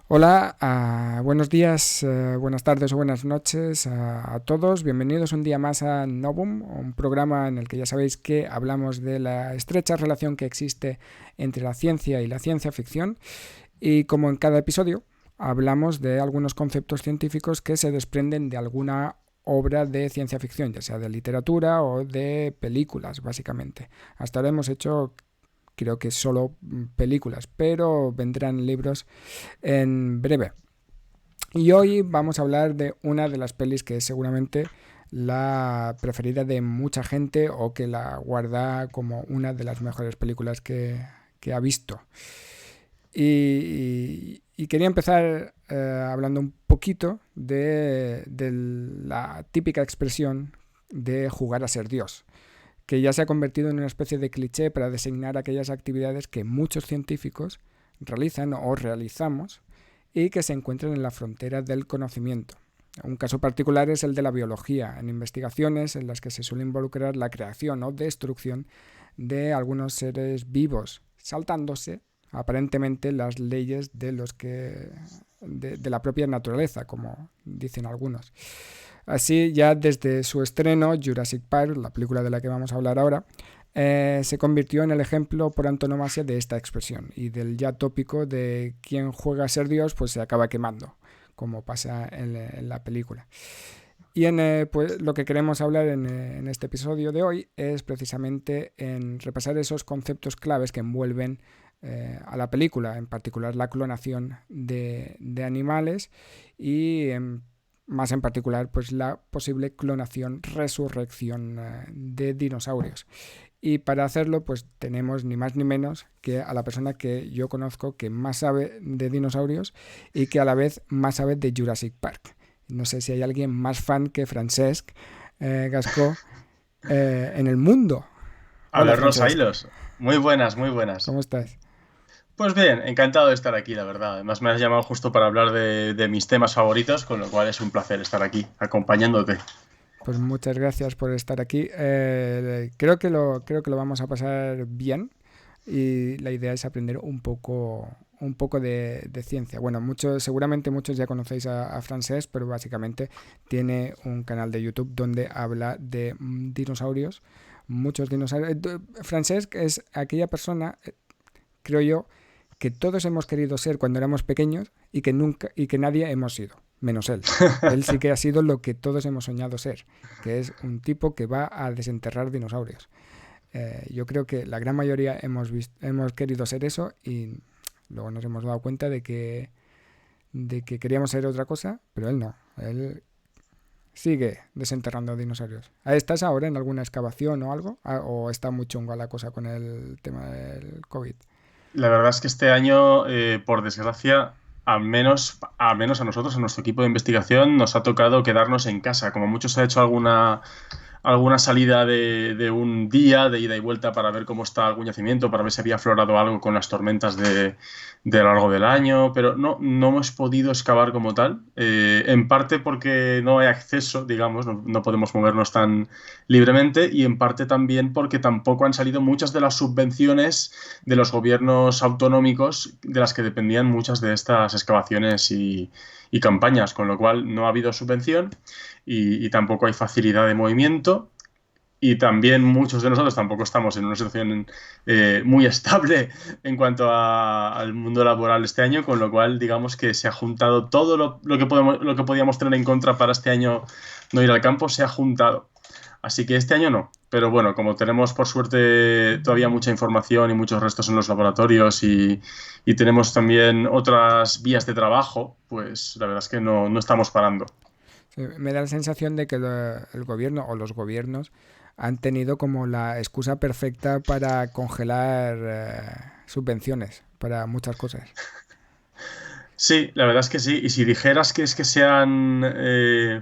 Hola, buenos días, buenas tardes o buenas noches a todos. Bienvenidos un día más a Novum, un programa en el que ya sabéis que hablamos de la estrecha relación que existe entre la ciencia y la ciencia ficción. Y como en cada episodio, hablamos de algunos conceptos científicos que se desprenden de alguna obra de ciencia ficción, ya sea de literatura o de películas, básicamente. Hasta ahora hemos hecho, creo que solo películas, pero vendrán libros en breve. Y hoy vamos a hablar de una de las pelis que es seguramente la preferida de mucha gente o que la guarda como una de las mejores películas que ha visto. Y quería empezar hablando un poquito de la típica expresión de jugar a ser Dios, que ya se ha convertido en una especie de cliché para designar aquellas actividades que muchos científicos realizan o realizamos y que se encuentran en la frontera del conocimiento. Un caso particular es el de la biología, en investigaciones en las que se suele involucrar la creación o destrucción de algunos seres vivos, saltándose aparentemente las leyes de la propia naturaleza, como dicen algunos. Así, ya desde su estreno, Jurassic Park, la película de la que vamos a hablar ahora, se convirtió en el ejemplo por antonomasia de esta expresión y del ya tópico de quien juega a ser Dios pues se acaba quemando, como pasa en la película. Y pues, lo que queremos hablar en este episodio de hoy es precisamente en repasar esos conceptos claves que envuelven a la película, en particular la clonación de animales y más en particular pues la posible clonación, resurrección de dinosaurios. Y para hacerlo, pues tenemos ni más ni menos que a la persona que yo conozco que más sabe de dinosaurios y que a la vez más sabe de Jurassic Park. No sé si hay alguien más fan que Francesc Gascó en el mundo. A Hola, verlos, Francesc. Ailos. Muy buenas, muy buenas. ¿Cómo estás? Pues bien, encantado de estar aquí, la verdad. Además, me has llamado justo para hablar de mis temas favoritos, con lo cual es un placer estar aquí, acompañándote. Pues muchas gracias por estar aquí. Creo que lo vamos a pasar bien y la idea es aprender un poco de ciencia. Bueno, seguramente muchos ya conocéis a Francesc, pero básicamente tiene un canal de YouTube donde habla de dinosaurios, muchos dinosaurios. Francesc es aquella persona, creo yo, que todos hemos querido ser cuando éramos pequeños y que nunca y que nadie hemos sido, menos él. Él sí que ha sido lo que todos hemos soñado ser, que es un tipo que va a desenterrar dinosaurios. Yo creo que la gran mayoría hemos querido ser eso y luego nos hemos dado cuenta de que queríamos ser otra cosa, pero él no. Él sigue desenterrando dinosaurios. ¿Estás ahora en alguna excavación o algo? ¿O está muy chunga la cosa con el tema del COVID? La verdad es que este año, por desgracia, al menos a nosotros, a nuestro equipo de investigación, nos ha tocado quedarnos en casa. Como mucho se ha hecho alguna salida de un día de ida y vuelta para ver cómo está algún yacimiento, para ver si había aflorado algo con las tormentas de a lo largo del año, pero no hemos podido excavar como tal, en parte porque no hay acceso, digamos, no podemos movernos tan libremente y en parte también porque tampoco han salido muchas de las subvenciones de los gobiernos autonómicos de las que dependían muchas de estas excavaciones y campañas, con lo cual no ha habido subvención y tampoco hay facilidad de movimiento. Y también muchos de nosotros tampoco estamos en una situación muy estable en cuanto al mundo laboral este año, con lo cual digamos que se ha juntado todo lo que podíamos tener en contra para este año no ir al campo, se ha juntado. Así que este año no. Pero bueno, como tenemos por suerte todavía mucha información y muchos restos en los laboratorios y tenemos también otras vías de trabajo, pues la verdad es que no estamos parando. Sí, me da la sensación de que el gobierno o los gobiernos han tenido como la excusa perfecta para congelar subvenciones para muchas cosas. Sí, la verdad es que sí. Y si dijeras que es que se han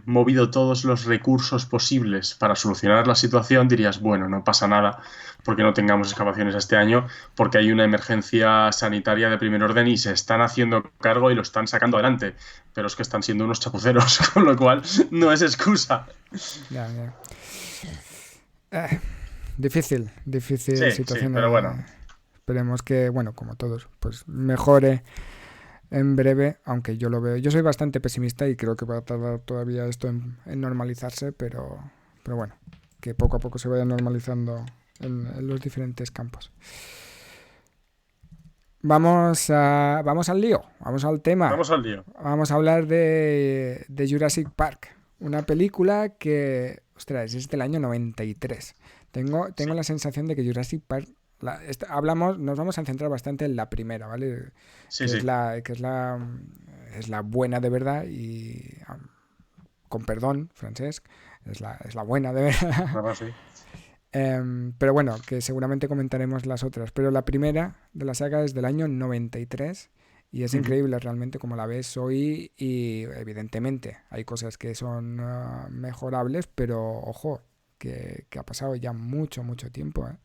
movido todos los recursos posibles para solucionar la situación, dirías, bueno, no pasa nada porque no tengamos excavaciones este año, porque hay una emergencia sanitaria de primer orden y se están haciendo cargo y lo están sacando adelante. Pero es que están siendo unos chapuceros, con lo cual no es excusa. Ya, ya. Difícil Sí, sí, situación. pero bueno. Esperemos que, bueno, como todos, pues mejore en breve, aunque yo lo veo. Yo soy bastante pesimista y creo que va a tardar todavía esto en normalizarse, pero bueno, que poco a poco se vaya normalizando en los diferentes campos. Vamos al lío, vamos al tema. Vamos al lío. Vamos a hablar de Jurassic Park, una película que, ostras, es del año 93. Tengo Sí, la sensación de que Jurassic Park, nos vamos a centrar bastante en la primera, ¿vale? sí, Que es sí. es la buena de verdad y, con perdón, Francesc, es la buena de verdad. Nada, sí. Pero bueno, que seguramente comentaremos las otras. Pero la primera de la saga es del año 93 y es Ujú. increíble realmente como la ves hoy y evidentemente hay cosas que son mejorables, pero ojo, que ha pasado ya mucho, mucho tiempo, ¿eh?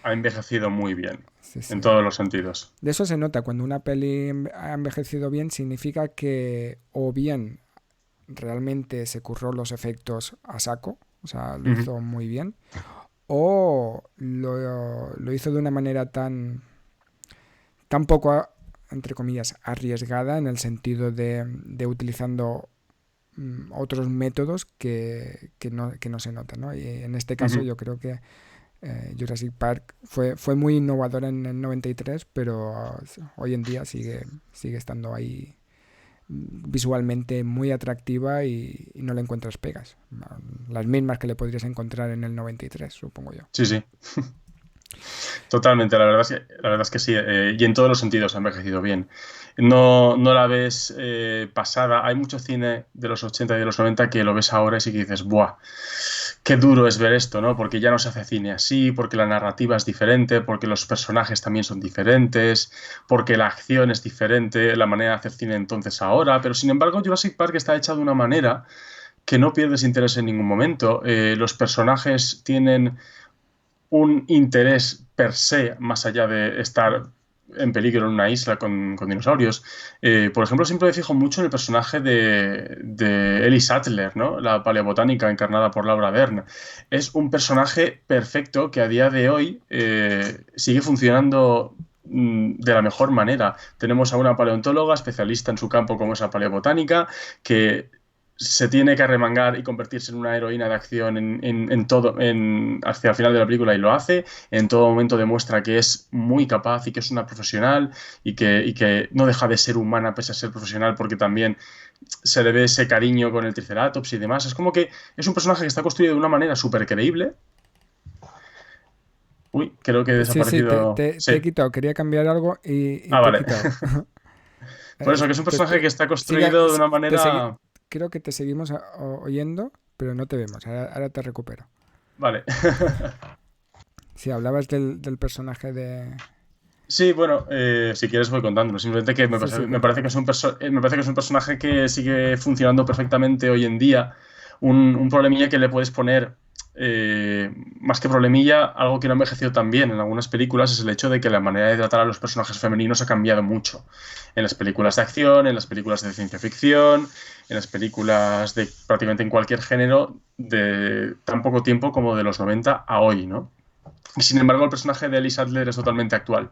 Ha envejecido muy bien, Sí, sí. en todos los sentidos. De eso se nota cuando una peli ha envejecido bien, significa que o bien realmente se curró los efectos a saco, o sea, lo Ujú. hizo muy bien, o lo hizo de una manera tan poco, entre comillas, arriesgada en el sentido de utilizando otros métodos que no se notan, ¿no? Y en este caso Ujú. yo creo que Jurassic Park fue muy innovadora en el 93, pero hoy en día sigue estando ahí visualmente muy atractiva y no le encuentras pegas. Las mismas que le podrías encontrar en el 93, supongo yo. Sí, sí. Totalmente, la verdad es que sí, y en todos los sentidos ha envejecido bien. No la ves pasada. Hay mucho cine de los 80 y de los 90 que lo ves ahora y sí que dices, ¡buah! Qué duro es ver esto, ¿no? Porque ya no se hace cine así, porque la narrativa es diferente, porque los personajes también son diferentes, porque la acción es diferente, la manera de hacer cine entonces ahora. Pero sin embargo, Jurassic Park está hecha de una manera que no pierdes interés en ningún momento. Los personajes tienen un interés per se, más allá de estar en peligro en una isla con dinosaurios. Por ejemplo, siempre me fijo mucho en el personaje de Ellie Sattler, ¿no? La paleobotánica encarnada por Laura Dern. Es un personaje perfecto que a día de hoy sigue funcionando de la mejor manera. Tenemos a una paleontóloga especialista en su campo como es la paleobotánica, que se tiene que arremangar y convertirse en una heroína de acción en todo, hacia el final de la película y lo hace. En todo momento demuestra que es muy capaz y que es una profesional y que no deja de ser humana pese a ser profesional porque también se le ve ese cariño con el Triceratops y demás. Es como que es un personaje que está construido de una manera súper creíble. Uy, creo que he Sí, sí, desaparecido. te he Sí. quitado. Quería cambiar algo y Ah, te he vale. quitado. Por eso que es un personaje que está Siga, construido de una te segui- manera. creo que te seguimos oyendo, pero no te vemos. Ahora te recupero. Vale. Si hablabas del personaje de... Sí, bueno, si quieres voy contándolo. Simplemente que Sí, sí, me parece cuéntalo. que es me parece que es un personaje que sigue funcionando perfectamente hoy en día. Un problemilla que le puedes poner, más que problemilla, algo que no ha envejecido tan bien en algunas películas es el hecho de que la manera de tratar a los personajes femeninos ha cambiado mucho. En las películas de acción, en las películas de ciencia ficción, en las películas de prácticamente en cualquier género de tan poco tiempo como de los 90 a hoy, ¿no? Y sin embargo, el personaje de Ellie Sattler es totalmente actual,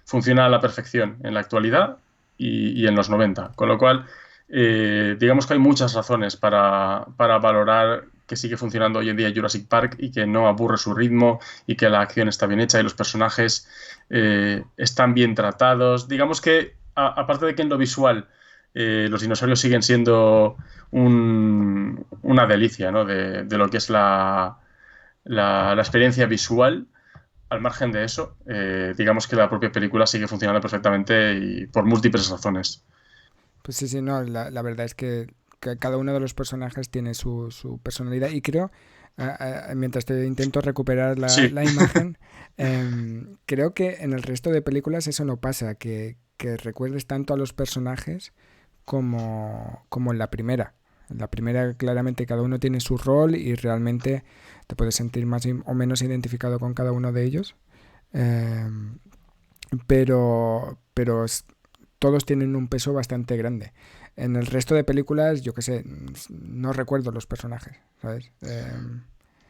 funciona a la perfección en la actualidad y en los 90. Con lo cual, digamos que hay muchas razones para valorar que sigue funcionando hoy en día Jurassic Park y que no aburre su ritmo y que la acción está bien hecha y los personajes están bien tratados. Digamos que, aparte de que en lo visual los dinosaurios siguen siendo una delicia, ¿no? De lo que es la experiencia visual, al margen de eso, digamos que la propia película sigue funcionando perfectamente y por múltiples razones. Pues sí, sí, no, la verdad es que cada uno de los personajes tiene su personalidad y creo, mientras te intento recuperar Sí, la imagen, creo que en el resto de películas eso no pasa, que recuerdes tanto a los personajes como en la primera. En la primera claramente cada uno tiene su rol y realmente te puedes sentir más o menos identificado con cada uno de ellos. Em, pero todos tienen un peso bastante grande. En el resto de películas, yo qué sé, no recuerdo los personajes, ¿sabes?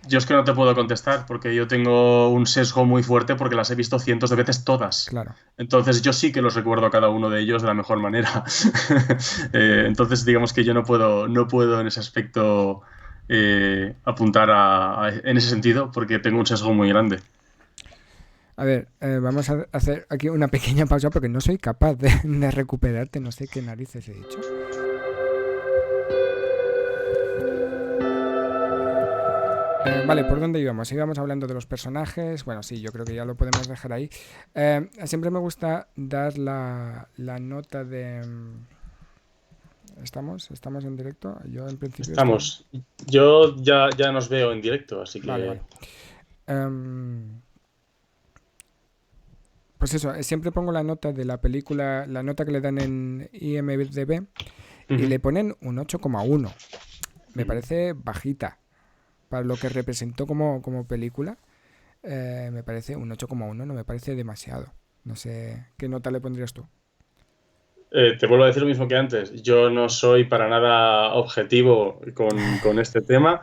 Yo es que no te puedo contestar porque yo tengo un sesgo muy fuerte porque las he visto cientos de veces todas. Claro. Entonces yo sí que los recuerdo a cada uno de ellos de la mejor manera. Entonces digamos que yo no puedo en ese aspecto apuntar en ese sentido porque tengo un sesgo muy grande. A ver, vamos a hacer aquí una pequeña pausa porque no soy capaz de recuperarte, no sé qué narices he dicho. Vale, ¿por dónde íbamos? Íbamos hablando de los personajes. Bueno, sí, yo creo que ya lo podemos dejar ahí. Siempre me gusta dar la nota de... ¿Estamos en directo? Yo en principio estoy... Estamos. Yo ya nos veo en directo, así Vale, que vale. Pues eso, siempre pongo la nota de la película, la nota que le dan en IMDb y le ponen un 8,1. Me parece bajita. Para lo que representó como película, me parece un 8,1, no me parece demasiado. No sé, ¿qué nota le pondrías tú? te vuelvo a decir lo mismo que antes. Yo no soy para nada objetivo con este tema.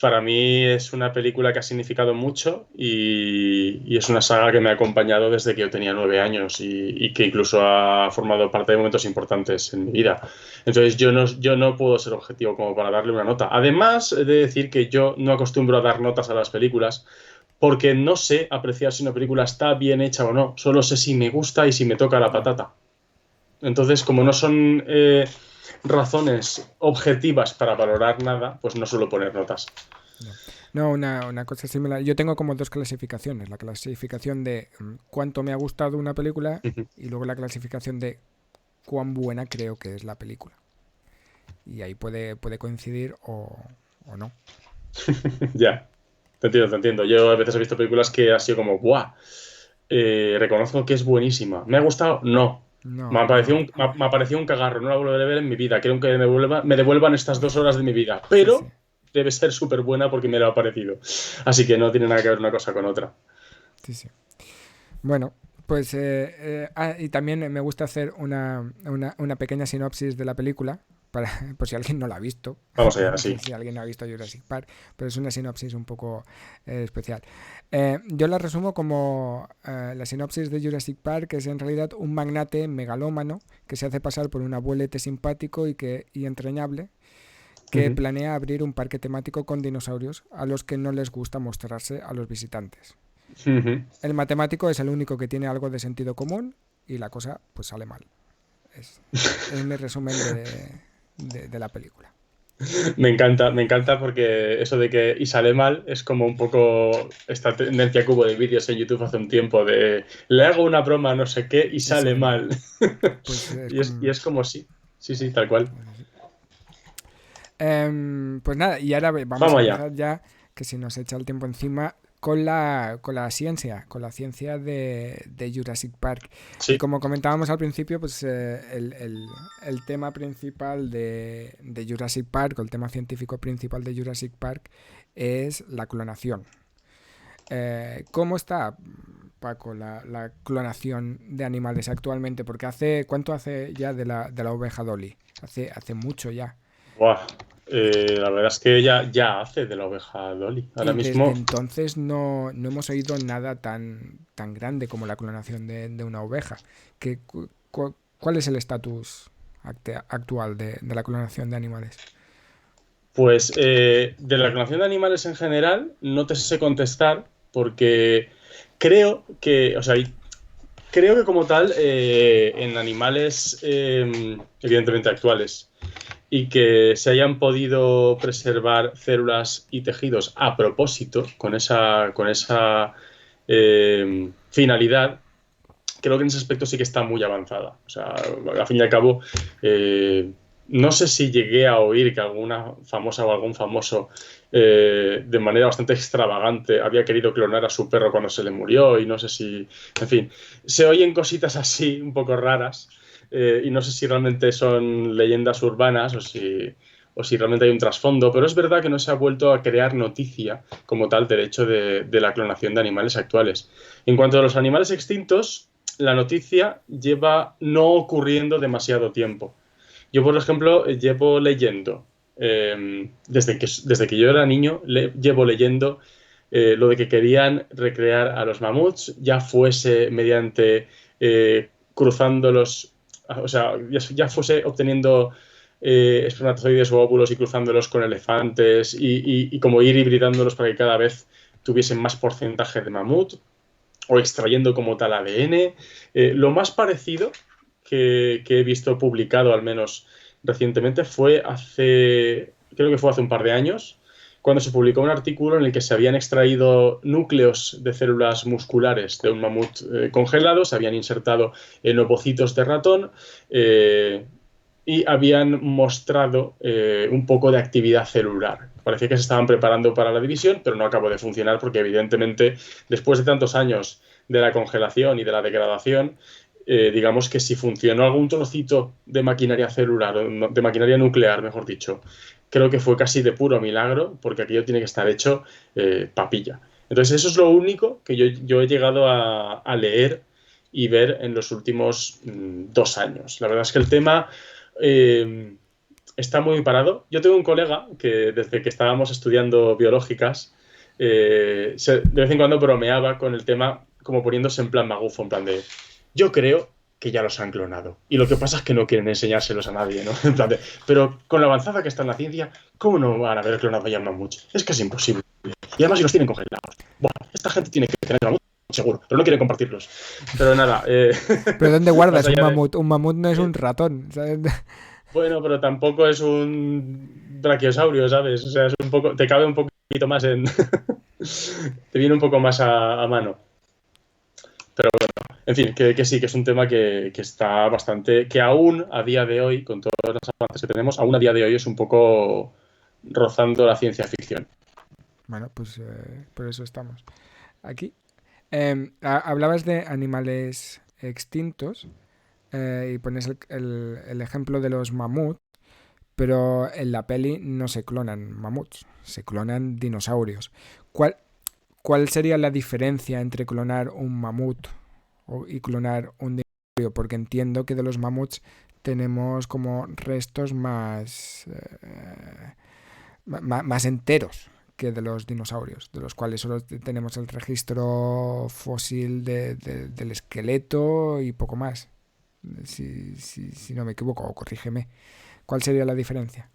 Para mí es una película que ha significado mucho y es una saga que me ha acompañado desde que yo tenía 9 años y que incluso ha formado parte de momentos importantes en mi vida. Entonces yo no puedo ser objetivo como para darle una nota. Además, he de decir que yo no acostumbro a dar notas a las películas porque no sé apreciar si una película está bien hecha o no. Solo sé si me gusta y si me toca la Ya. patata. Entonces, como no son razones objetivas para valorar nada, pues no suelo poner notas. No, no una cosa similar. Yo tengo como dos clasificaciones. La clasificación de cuánto me ha gustado una película y luego la clasificación de cuán buena creo que es la película. Y ahí puede coincidir o no. Ya, te entiendo, te entiendo. Yo a veces he visto películas que ha sido como, ¡buah! Reconozco que es buenísima. ¿Me ha gustado? No. Me No, ha parecido no. un cagarro, no la volveré a ver en mi vida. Quiero que me devuelvan estas 2 horas de mi vida. Sí, sí. Pero debe ser súper buena porque me lo ha parecido. Así que no tiene nada que ver una cosa con otra. Sí, sí. Bueno, pues y también me gusta hacer una pequeña sinopsis de la película, para, por si alguien no la ha visto. Vamos allá, No sé sí. si alguien ha visto Jurassic Park, pero es una sinopsis un poco especial. Yo la resumo como la sinopsis de Jurassic Park, que es en realidad un magnate megalómano que se hace pasar por un abuelete simpático y entrañable que Ujú. planea abrir un parque temático con dinosaurios a los que no les gusta mostrarse a los visitantes. Ujú. El matemático es el único que tiene algo de sentido común y la cosa pues sale mal. Es, es mi resumen de la película. Me encanta porque eso de que y sale mal es como un poco esta tendencia que hubo de vídeos en YouTube hace un tiempo de le hago una broma a no sé qué y Y sale sale mal. mal. Pues es Y como... es como sí, sí, sí, tal cual. Pues, así. Pues nada, y ahora vamos a Vamos allá. empezar ya, que si nos echa el tiempo encima, con la ciencia de Jurassic Park. Y Sí. como comentábamos al principio, pues el tema principal de Jurassic Park, o el tema científico principal de Jurassic Park, es la clonación. ¿Cómo está, Paco, la clonación de animales actualmente? Porque ¿cuánto hace ya de la oveja Dolly? Hace mucho ya. Buah. La verdad es que ya hace de la oveja Dolly. Ahora Y desde mismo, entonces no hemos oído nada tan grande como la clonación de una oveja. ¿Cuál es el estatus actual de la clonación de animales? pues de la clonación de animales en general, no te sé contestar porque o sea, creo que como tal, en animales evidentemente actuales y que se hayan podido preservar células y tejidos a propósito con esa finalidad, creo que en ese aspecto sí que está muy avanzada. O sea, al fin y al cabo, eh, no sé si llegué a oír que alguna famosa o algún famoso, de manera bastante extravagante, había querido clonar a su perro cuando se le murió y no sé si, en fin, se oyen cositas así un poco raras y no sé si realmente son leyendas urbanas o si realmente hay un trasfondo, pero es verdad que no se ha vuelto a crear noticia como tal del hecho de la clonación de animales actuales. En cuanto a los animales extintos, la noticia lleva no ocurriendo demasiado tiempo. Yo, por ejemplo, llevo leyendo desde que yo era niño, llevo leyendo lo de que querían recrear a los mamuts, ya fuese mediante cruzándolos, o sea, ya fuese obteniendo espermatozoides o óvulos y cruzándolos con elefantes y como ir hibridándolos para que cada vez tuviesen más porcentaje de mamut o extrayendo como tal ADN. Lo más parecido que he visto publicado, al menos recientemente, creo que fue hace un par de años, cuando se publicó un artículo en el que se habían extraído núcleos de células musculares de un mamut congelado, se habían insertado en ovocitos de ratón y habían mostrado un poco de actividad celular. Parecía que se estaban preparando para la división, pero no acabó de funcionar porque evidentemente después de tantos años de la congelación y de la degradación, digamos que si funcionó algún trocito de maquinaria celular, de maquinaria nuclear, mejor dicho, creo que fue casi de puro milagro, porque aquello tiene que estar hecho papilla. Entonces eso es lo único que yo he llegado a leer y ver en los últimos 2 años. La verdad es que el tema está muy parado. Yo tengo un colega que desde que estábamos estudiando biológicas, de vez en cuando bromeaba con el tema como poniéndose en plan magufo, en plan de yo creo que ya los han clonado. Y lo que pasa es que no quieren enseñárselos a nadie, ¿no? En plan de, pero con la avanzada que está en la ciencia, ¿cómo no van a haber clonado ya mamuts? Es que es imposible. Y además si los tienen congelados. Bueno, esta gente tiene que tener mamuts, seguro, pero no quieren compartirlos. Pero nada. ¿Pero dónde guardas un mamut? Un mamut no es un ratón, ¿sabes? Bueno, pero tampoco es un brachiosaurio, ¿sabes? O sea, es un poco, te cabe un poquito más en... te viene un poco más a mano. Pero bueno, en fin, que sí, que es un tema que está bastante... que aún a día de hoy, con todos los avances que tenemos, aún a día de hoy es un poco rozando la ciencia ficción. Bueno, pues por eso estamos aquí. Hablabas de animales extintos y pones el ejemplo de los mamuts, pero en la peli no se clonan mamuts, se clonan dinosaurios. ¿Cuál, ¿Cuál sería la diferencia entre clonar un mamut y clonar un dinosaurio? Porque entiendo que de los mamuts tenemos como restos más enteros que de los dinosaurios, de los cuales solo tenemos el registro fósil del esqueleto y poco más. Si no me equivoco, corrígeme. ¿Cuál sería la diferencia?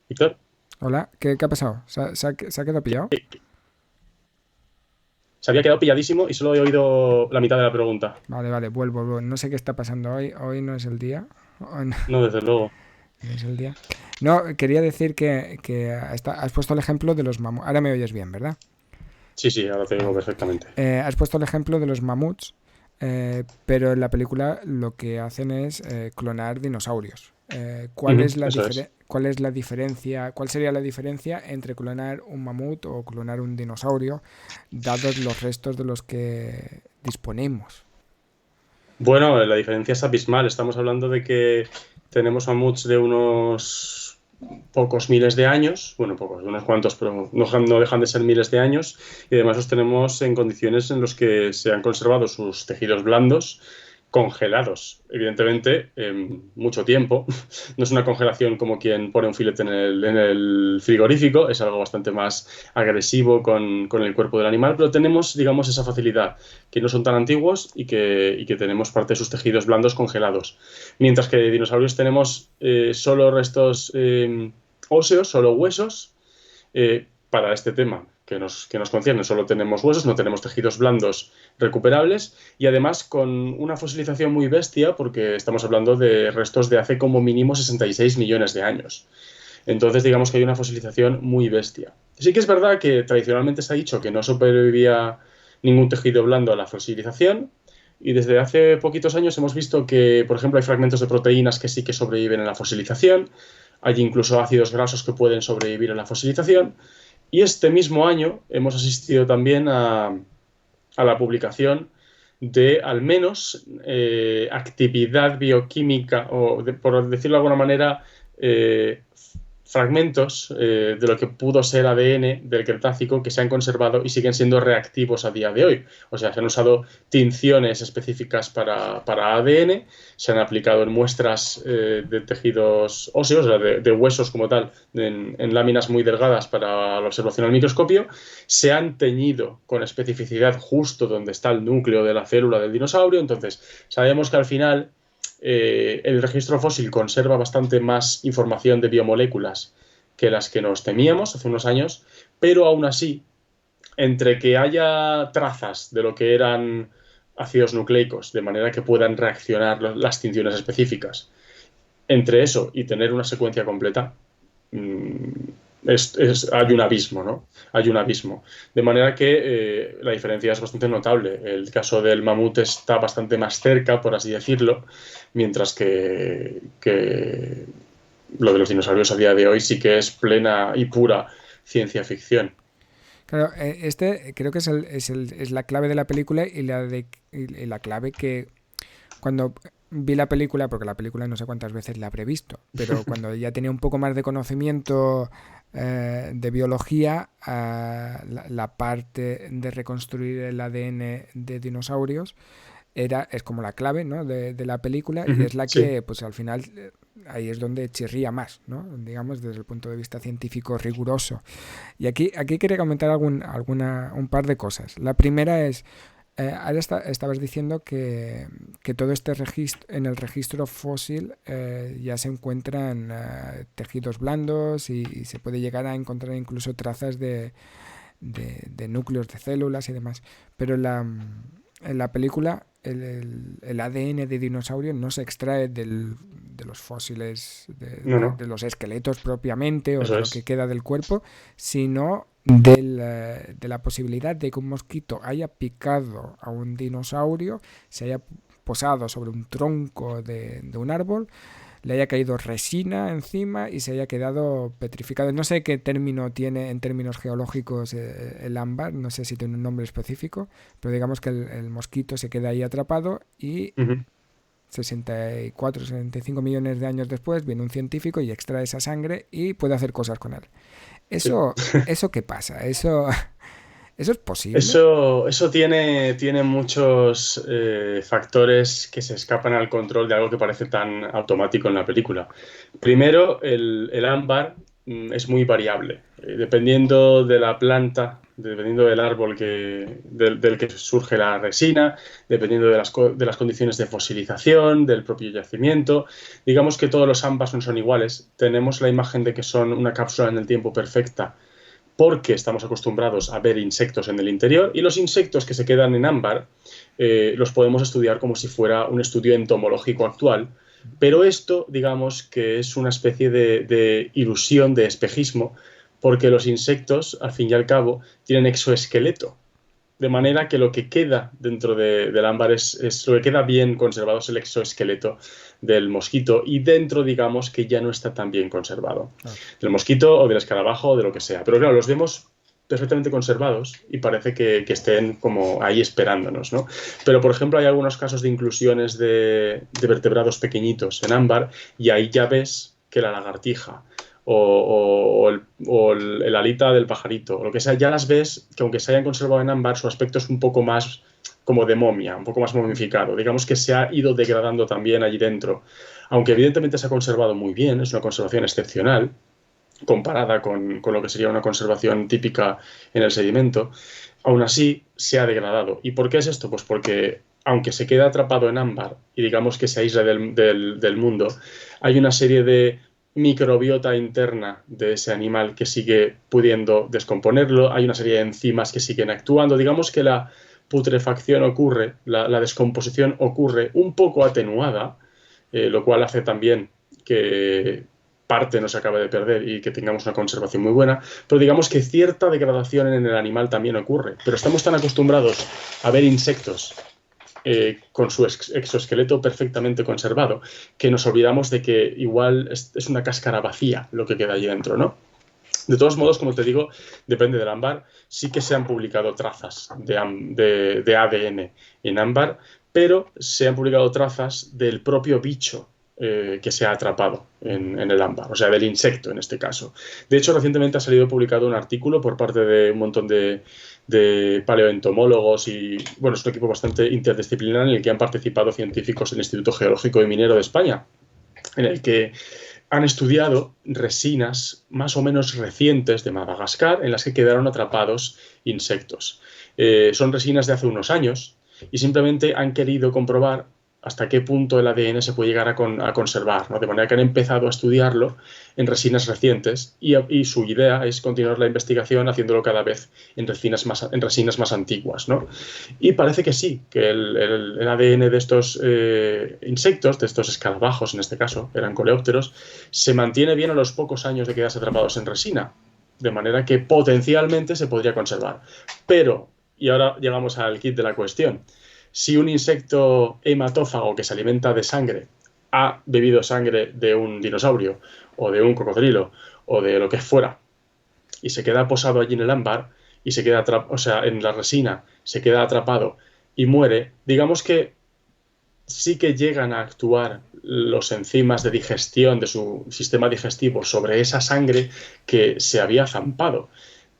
Víctor, Hola, ¿qué ha pasado? ¿Se ha quedado pillado? se había quedado pilladísimo y solo he oído la mitad de la pregunta. Vale, vuelvo. No sé qué está pasando hoy. Hoy no es el día. No, No, desde luego. no es el día. No, quería decir que has puesto el ejemplo de los mamuts. Ahora me oyes bien, ¿verdad? Sí, sí, ahora te digo Vale. perfectamente. Has puesto el ejemplo de los mamuts, pero en la película lo que hacen es clonar dinosaurios. ¿Cuál es Eso es. cuál es la diferencia? ¿Cuál sería la diferencia entre clonar un mamut o clonar un dinosaurio, dados los restos de los que disponemos? Bueno, la diferencia es abismal. Estamos hablando de que tenemos mamuts de unos pocos miles de años, bueno, pocos, unos cuantos, pero no dejan de ser miles de años, y además los tenemos en condiciones en las que se han conservado sus tejidos blandos congelados, evidentemente, mucho tiempo. No es una congelación como quien pone un filete en el frigorífico, es algo bastante más agresivo con el cuerpo del animal, pero tenemos, digamos, esa facilidad, que no son tan antiguos y que tenemos parte de sus tejidos blandos congelados. Mientras que de dinosaurios tenemos solo restos óseos, solo huesos, para este tema que nos concierne. Solo tenemos huesos, no tenemos tejidos blandos recuperables y además con una fosilización muy bestia porque estamos hablando de restos de hace como mínimo 66 millones de años. Entonces digamos que hay una fosilización muy bestia. Sí que es verdad que tradicionalmente se ha dicho que no sobrevivía ningún tejido blando a la fosilización y desde hace poquitos años hemos visto que, por ejemplo, hay fragmentos de proteínas que sí que sobreviven en la fosilización, hay incluso ácidos grasos que pueden sobrevivir en la fosilización. Y este mismo año hemos asistido también a la publicación de al menos actividad bioquímica o, por decirlo de alguna manera, fragmentos de lo que pudo ser ADN del Cretácico que se han conservado y siguen siendo reactivos a día de hoy. O sea, se han usado tinciones específicas para ADN, se han aplicado en muestras de tejidos óseos, o sea, de huesos como tal, en láminas muy delgadas para la observación al microscopio, se han teñido con especificidad justo donde está el núcleo de la célula del dinosaurio. Entonces, sabemos que al final el registro fósil conserva bastante más información de biomoléculas que las que nos temíamos hace unos años, pero aún así, entre que haya trazas de lo que eran ácidos nucleicos, de manera que puedan reaccionar las tinciones específicas, entre eso y tener una secuencia completa, hay un abismo, ¿no? Hay un abismo. De manera que la diferencia es bastante notable. El caso del mamut está bastante más cerca, por así decirlo, mientras que lo de los dinosaurios a día de hoy sí que es plena y pura ciencia ficción. Claro, este creo que es la clave de la película y la clave que cuando vi la película, porque la película no sé cuántas veces la habré visto, pero cuando ya tenía un poco más de conocimiento de biología, la parte de reconstruir el ADN de dinosaurios es como la clave, ¿no?, de la película, y es la que, Sí. pues al final, ahí es donde chirría más, ¿no?, digamos, desde el punto de vista científico riguroso. Y aquí quería comentar un par de cosas. La primera es, ahora estabas diciendo que todo este registro, en el registro fósil ya se encuentran tejidos blandos y se puede llegar a encontrar incluso trazas de núcleos de células y demás. Pero en la película el ADN de dinosaurio no se extrae de los fósiles, No, no, de los esqueletos propiamente o eso de lo que es. queda del cuerpo, sino de la posibilidad de que un mosquito haya picado a un dinosaurio, se haya posado sobre un tronco de un árbol, le haya caído resina encima y se haya quedado petrificado. No sé qué término tiene en términos geológicos el ámbar, no sé si tiene un nombre específico, pero digamos que el mosquito se queda ahí atrapado y 64, 65 millones de años después viene un científico y extrae esa sangre y puede hacer cosas con él. Sí. ¿Eso qué pasa? ¿Eso es posible? Eso tiene muchos factores que se escapan al control de algo que parece tan automático en la película. Primero, el ámbar es muy variable. Dependiendo de la planta, dependiendo del árbol del que surge la resina, dependiendo de las condiciones de fosilización, del propio yacimiento, digamos que todos los ámbars no son iguales. Tenemos la imagen de que son una cápsula en el tiempo perfecta porque estamos acostumbrados a ver insectos en el interior y los insectos que se quedan en ámbar los podemos estudiar como si fuera un estudio entomológico actual, pero esto digamos que es una especie de ilusión, de espejismo, porque los insectos al fin y al cabo tienen exoesqueleto, de manera que lo que queda dentro del ámbar es lo que queda bien conservado es el exoesqueleto del mosquito y dentro digamos que ya no está tan bien conservado Claro. del mosquito o del escarabajo o de lo que sea. Pero claro, los vemos perfectamente conservados y parece que estén como ahí esperándonos, ¿no? Pero, por ejemplo, hay algunos casos de inclusiones de vertebrados pequeñitos en ámbar y ahí ya ves que la lagartija el alita del pajarito, o lo que sea, ya las ves que aunque se hayan conservado en ámbar, su aspecto es un poco más como de momia, un poco más momificado. Digamos que se ha ido degradando también allí dentro. Aunque evidentemente se ha conservado muy bien, es una conservación excepcional, comparada con lo que sería una conservación típica en el sedimento, aún así se ha degradado. ¿Y por qué es esto? Pues porque aunque se queda atrapado en ámbar y digamos que se aísla del mundo, hay una serie de microbiota interna de ese animal que sigue pudiendo descomponerlo, hay una serie de enzimas que siguen actuando, digamos que la putrefacción ocurre, la descomposición ocurre un poco atenuada, lo cual hace también que parte no se acabe de perder y que tengamos una conservación muy buena, pero digamos que cierta degradación en el animal también ocurre. Pero estamos tan acostumbrados a ver insectos con su exoesqueleto perfectamente conservado que nos olvidamos de que igual es una cáscara vacía lo que queda allí dentro, ¿no? De todos modos, como te digo, depende del ámbar. Sí que se han publicado trazas de ADN en ámbar, pero se han publicado trazas del propio bicho que se ha atrapado en el ámbar, o sea, del insecto en este caso. De hecho, recientemente ha salido publicado un artículo por parte de un montón de paleoentomólogos y, bueno, es un equipo bastante interdisciplinar en el que han participado científicos del Instituto Geológico y Minero de España, en el que han estudiado resinas más o menos recientes de Madagascar en las que quedaron atrapados insectos. Son resinas de hace unos años y simplemente han querido comprobar hasta qué punto el ADN se puede llegar a conservar, ¿no? De manera que han empezado a estudiarlo en resinas recientes y su idea es continuar la investigación haciéndolo cada vez en resinas más antiguas, ¿no? Y parece que sí, que el ADN de estos insectos, de estos escarabajos en este caso, eran coleópteros, se mantiene bien a los pocos años de quedarse atrapados en resina, de manera que potencialmente se podría conservar. Pero, y ahora llegamos al kit de la cuestión, si un insecto hematófago que se alimenta de sangre ha bebido sangre de un dinosaurio o de un cocodrilo o de lo que fuera y se queda posado allí en el ámbar y se queda en la resina, se queda atrapado y muere, digamos que sí que llegan a actuar los enzimas de digestión de su sistema digestivo sobre esa sangre que se había zampado.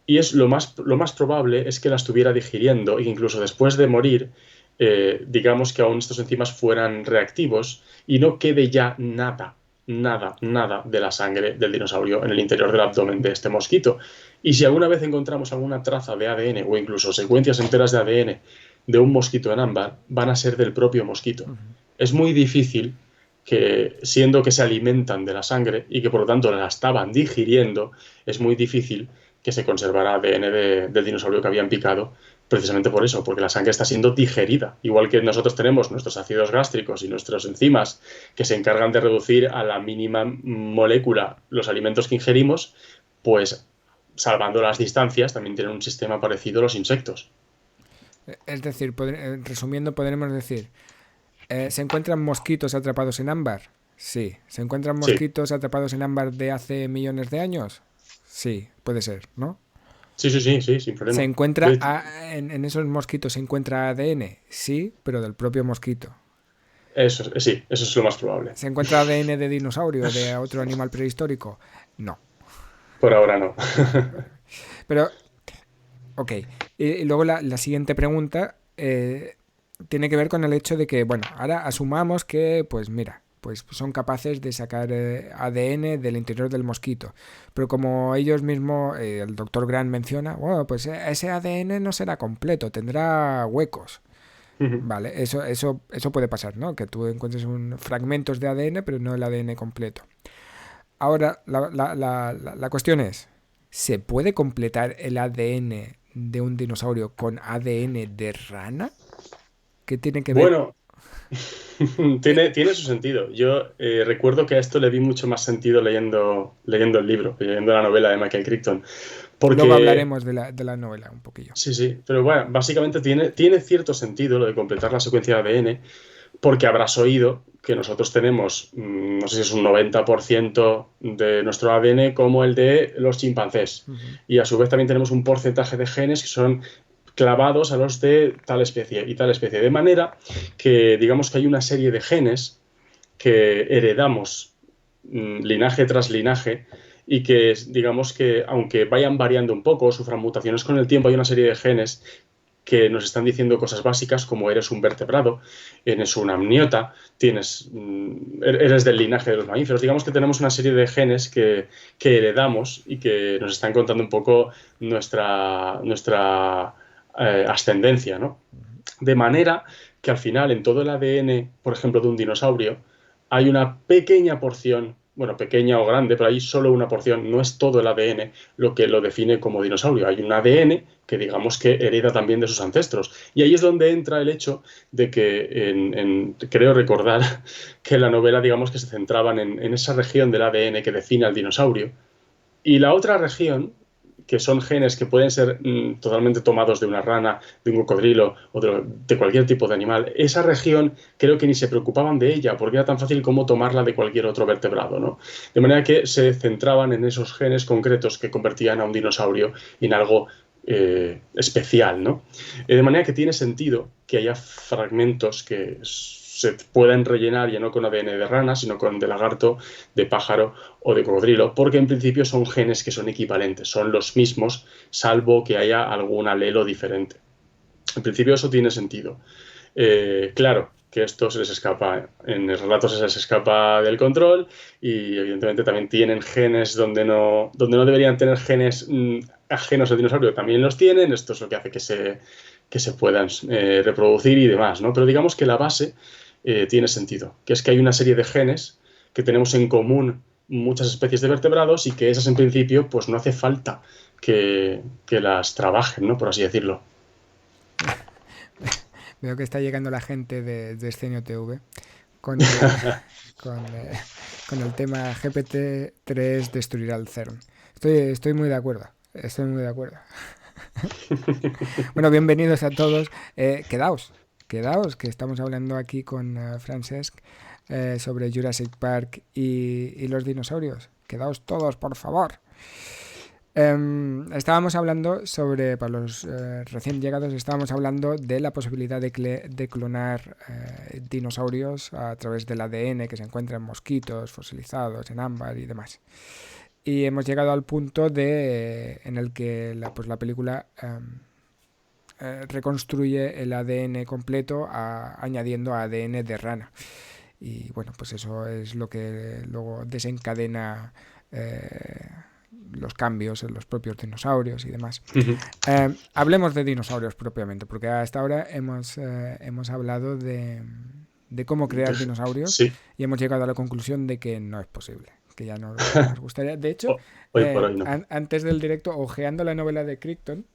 Y lo más probable es que la estuviera digiriendo e incluso después de morir, digamos que aún estos enzimas fueran reactivos y no quede ya nada de la sangre del dinosaurio en el interior del abdomen de este mosquito. Y si alguna vez encontramos alguna traza de ADN o incluso secuencias enteras de ADN de un mosquito en ámbar, van a ser del propio mosquito. Es muy difícil que, siendo que se alimentan de la sangre y que por lo tanto la estaban digiriendo, es muy difícil que se conservara ADN del dinosaurio que habían picado, precisamente por eso, porque la sangre está siendo digerida. Igual que nosotros tenemos nuestros ácidos gástricos y nuestras enzimas que se encargan de reducir a la mínima molécula los alimentos que ingerimos, pues salvando las distancias también tienen un sistema parecido a los insectos. Es decir, resumiendo, podremos decir, ¿se encuentran mosquitos atrapados en ámbar? Sí. ¿Se encuentran mosquitos atrapados en ámbar de hace millones de años? Sí, puede ser, ¿no? Sí, sin problema. ¿Se encuentra en esos mosquitos se encuentra ADN? Sí, pero del propio mosquito. Eso es lo más probable. ¿Se encuentra ADN de dinosaurio, de otro animal prehistórico? No. Por ahora no. Pero, ok. Y luego la siguiente pregunta tiene que ver con el hecho de que, bueno, ahora asumamos que, pues mira, pues son capaces de sacar ADN del interior del mosquito. Pero como ellos mismos, el doctor Grant menciona, bueno, pues ese ADN no será completo, tendrá huecos. Vale, eso puede pasar, ¿no? Que tú encuentres fragmentos de ADN, pero no el ADN completo. Ahora, la cuestión es, ¿se puede completar el ADN de un dinosaurio con ADN de rana? ¿Qué tiene que ver? Bueno, tiene su sentido. Yo recuerdo que a esto le di mucho más sentido leyendo el libro, leyendo la novela de Michael Crichton. Porque... Luego hablaremos de la novela un poquillo. Sí, pero bueno, básicamente tiene cierto sentido lo de completar la secuencia de ADN, porque habrás oído que nosotros tenemos, no sé si es un 90% de nuestro ADN como el de los chimpancés. Y a su vez también tenemos un porcentaje de genes que son clavados a los de tal especie y tal especie. De manera que digamos que hay una serie de genes que heredamos linaje tras linaje y que digamos que aunque vayan variando un poco, sufran mutaciones con el tiempo, hay una serie de genes que nos están diciendo cosas básicas como eres un vertebrado, eres un amniota, eres del linaje de los mamíferos. Digamos que tenemos una serie de genes que heredamos y que nos están contando un poco nuestra ascendencia, ¿no? De manera que al final en todo el ADN, por ejemplo, de un dinosaurio, hay una pequeña porción, bueno, pequeña o grande, pero hay solo una porción, no es todo el ADN lo que lo define como dinosaurio. Hay un ADN que digamos que hereda también de sus ancestros. Y ahí es donde entra el hecho de que, creo recordar, que la novela digamos que se centraban en esa región del ADN que define al dinosaurio. Y la otra región, que son genes que pueden ser totalmente tomados de una rana, de un cocodrilo o de cualquier tipo de animal, esa región creo que ni se preocupaban de ella porque era tan fácil como tomarla de cualquier otro vertebrado, ¿no? De manera que se centraban en esos genes concretos que convertían a un dinosaurio en algo especial, ¿no? De manera que tiene sentido que haya fragmentos que se pueden rellenar ya no con ADN de rana, sino con de lagarto, de pájaro o de cocodrilo, porque en principio son genes que son equivalentes, son los mismos, salvo que haya algún alelo diferente. En principio eso tiene sentido. Claro que esto se les escapa, en el relato se les escapa del control y evidentemente también tienen genes donde no deberían tener genes ajenos al dinosaurio, también los tienen, esto es lo que hace que se puedan reproducir y demás, ¿no? Pero digamos que la base tiene sentido, que es que hay una serie de genes que tenemos en común muchas especies de vertebrados y que esas en principio pues no hace falta que las trabajen, ¿no? Por así decirlo. Veo que está llegando la gente de Escenio TV con el, con, con el tema GPT-3 destruirá el CERN. Estoy muy de acuerdo. Estoy muy de acuerdo. Bueno, bienvenidos a todos. Quedaos, que estamos hablando aquí con Francesc sobre Jurassic Park y los dinosaurios. Quedaos todos, por favor. Estábamos hablando sobre, para los recién llegados, estábamos hablando de la posibilidad de clonar dinosaurios a través del ADN que se encuentra en mosquitos, fosilizados, en ámbar y demás. Y hemos llegado al punto en el que la película reconstruye el ADN completo añadiendo ADN de rana. Y bueno, pues eso es lo que luego desencadena los cambios en los propios dinosaurios y demás. Hablemos de dinosaurios propiamente, porque hasta ahora hemos hablado de cómo crear dinosaurios, sí, y hemos llegado a la conclusión de que no es posible, que ya no nos gustaría. De hecho, hoy por hoy no. antes del directo, ojeando la novela de Crichton,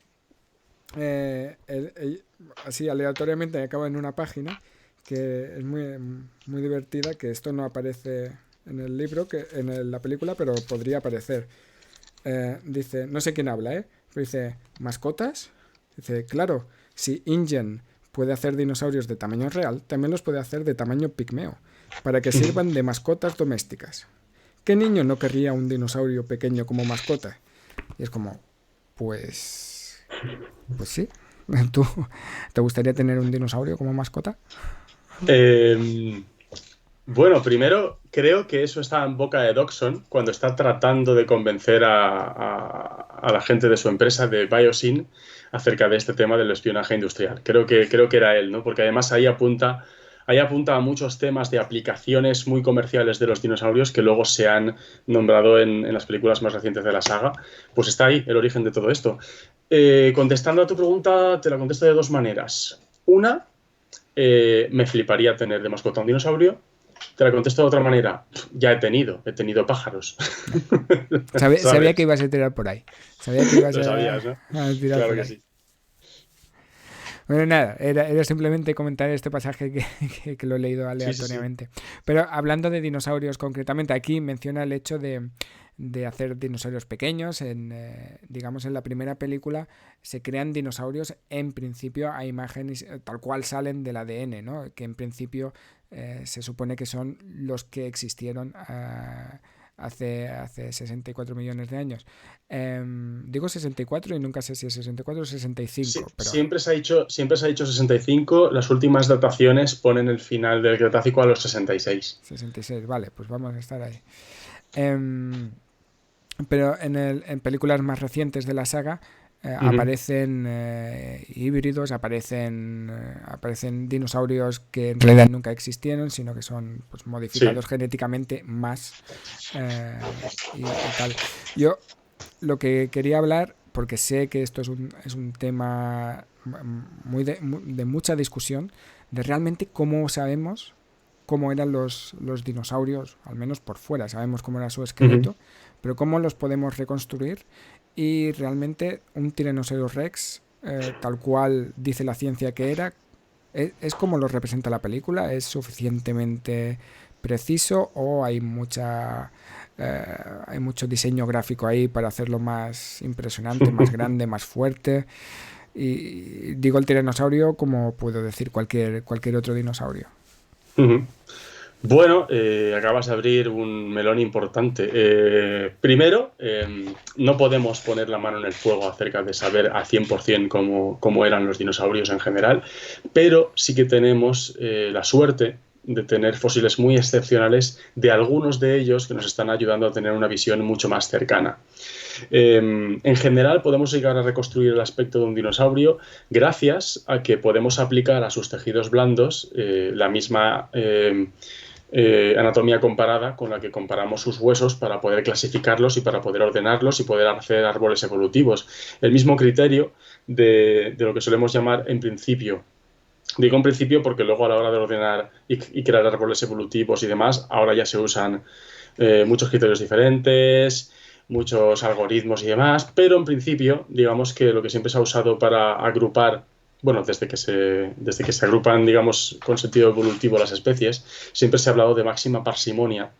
así aleatoriamente me acabo en una página que es muy, muy divertida, que esto no aparece en el libro, en la película, pero podría aparecer. Dice, no sé quién habla, pero dice, ¿mascotas? Dice, claro, si InGen puede hacer dinosaurios de tamaño real, también los puede hacer de tamaño pigmeo, para que sirvan de mascotas domésticas. ¿Qué niño no querría un dinosaurio pequeño como mascota? Y es como, pues sí. ¿Tú te gustaría tener un dinosaurio como mascota? Bueno, primero creo que eso está en boca de Dodgson cuando está tratando de convencer a la gente de su empresa de Biosyn acerca de este tema del espionaje industrial. Creo que era él, ¿no? Porque además ahí apunta a muchos temas de aplicaciones muy comerciales de los dinosaurios que luego se han nombrado en las películas más recientes de la saga. Pues está ahí el origen de todo esto. Contestando a tu pregunta, te la contesto de dos maneras. Una, me fliparía tener de mascota un dinosaurio. Te la contesto de otra manera. Ya he tenido pájaros. Sabía que ibas a tirar por ahí. Sabía que ibas Lo sabías, ¿no? a tirar Claro por que ahí. sí. Bueno, nada, era simplemente comentar este pasaje que lo he leído aleatoriamente. Sí. Pero hablando de dinosaurios concretamente, aquí menciona el hecho de hacer dinosaurios pequeños. Digamos, en la primera película se crean dinosaurios en principio a imágenes tal cual salen del ADN, ¿no? Que en principio se supone que son los que existieron hace 64 millones de años. Digo 64 y nunca sé si es 64 o 65. Sí, pero... siempre se ha dicho 65. Las últimas dataciones ponen el final del Cretácico a los 66. 66, vale, pues vamos a estar ahí. Pero en películas más recientes de la saga aparecen híbridos, aparecen dinosaurios que en realidad nunca existieron, sino que son pues, modificados genéticamente más y tal. Yo lo que quería hablar, porque sé que esto es un tema de mucha discusión, de realmente cómo sabemos cómo eran los dinosaurios, al menos por fuera, sabemos cómo era su esqueleto, pero cómo los podemos reconstruir. Y realmente un Tyrannosaurus Rex, tal cual dice la ciencia que era, es como lo representa la película. ¿Es suficientemente preciso o hay mucho diseño gráfico ahí para hacerlo más impresionante, más grande, más fuerte? Y digo el tiranosaurio como puedo decir cualquier otro dinosaurio. Bueno, acabas de abrir un melón importante. Primero, no podemos poner la mano en el fuego acerca de saber al 100% cómo eran los dinosaurios en general, pero sí que tenemos la suerte de tener fósiles muy excepcionales de algunos de ellos que nos están ayudando a tener una visión mucho más cercana. En general, podemos llegar a reconstruir el aspecto de un dinosaurio gracias a que podemos aplicar a sus tejidos blandos la misma anatomía comparada con la que comparamos sus huesos para poder clasificarlos y para poder ordenarlos y poder hacer árboles evolutivos. El mismo criterio de lo que solemos llamar en principio. Digo en principio porque luego a la hora de ordenar y crear árboles evolutivos y demás, ahora ya se usan muchos criterios diferentes, muchos algoritmos y demás, pero en principio, digamos que lo que siempre se ha usado para agrupar, bueno, desde que se agrupan, digamos, con sentido evolutivo las especies, siempre se ha hablado de máxima parsimonia,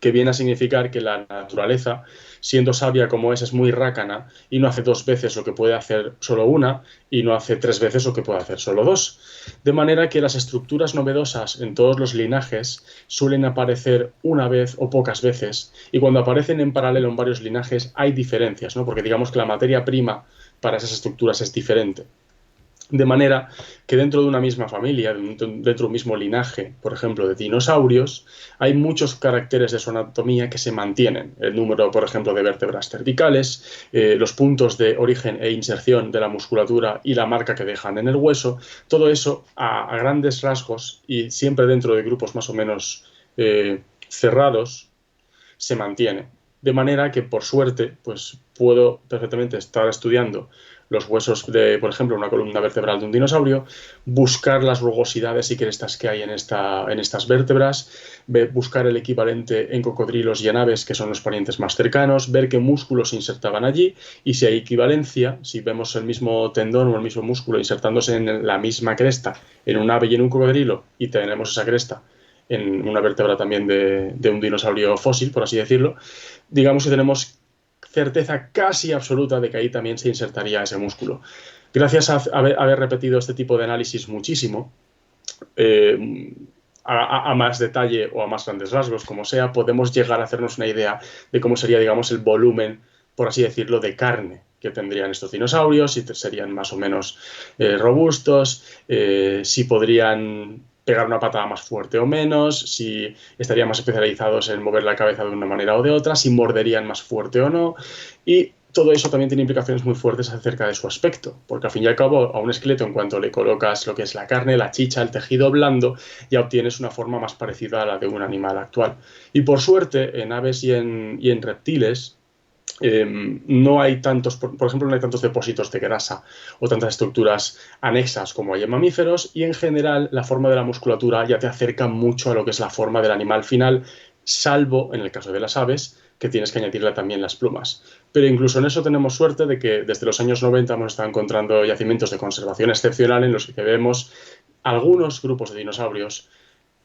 que viene a significar que la naturaleza, siendo sabia como es muy rácana y no hace 2 veces lo que puede hacer solo una y no hace 3 veces lo que puede hacer solo 2. De manera que las estructuras novedosas en todos los linajes suelen aparecer una vez o pocas veces y cuando aparecen en paralelo en varios linajes hay diferencias, ¿no? Porque digamos que la materia prima para esas estructuras es diferente. De manera que dentro de una misma familia, dentro de un mismo linaje, por ejemplo, de dinosaurios, hay muchos caracteres de su anatomía que se mantienen. El número, por ejemplo, de vértebras cervicales, los puntos de origen e inserción de la musculatura y la marca que dejan en el hueso, todo eso a grandes rasgos y siempre dentro de grupos más o menos cerrados, se mantiene. De manera que, por suerte, pues puedo perfectamente estar estudiando los huesos de, por ejemplo, una columna vertebral de un dinosaurio, buscar las rugosidades y crestas que hay en estas vértebras, buscar el equivalente en cocodrilos y en aves, que son los parientes más cercanos, ver qué músculos se insertaban allí y si hay equivalencia, si vemos el mismo tendón o el mismo músculo insertándose en la misma cresta en un ave y en un cocodrilo y tenemos esa cresta en una vértebra también de un dinosaurio fósil, por así decirlo, digamos que tenemos certeza casi absoluta de que ahí también se insertaría ese músculo. Gracias a haber repetido este tipo de análisis muchísimo, a más detalle o a más grandes rasgos, como sea, podemos llegar a hacernos una idea de cómo sería, digamos, el volumen, por así decirlo, de carne que tendrían estos dinosaurios, si serían más o menos robustos, si podrían pegar una patada más fuerte o menos, si estarían más especializados en mover la cabeza de una manera o de otra, si morderían más fuerte o no, y todo eso también tiene implicaciones muy fuertes acerca de su aspecto, porque al fin y al cabo a un esqueleto en cuanto le colocas lo que es la carne, la chicha, el tejido blando, ya obtienes una forma más parecida a la de un animal actual. Y por suerte en aves y en reptiles, no hay tantos, por ejemplo, no hay tantos depósitos de grasa o tantas estructuras anexas como hay en mamíferos y en general la forma de la musculatura ya te acerca mucho a lo que es la forma del animal final, salvo en el caso de las aves, que tienes que añadirle también las plumas. Pero incluso en eso tenemos suerte de que desde los años 90 hemos estado encontrando yacimientos de conservación excepcional en los que vemos algunos grupos de dinosaurios,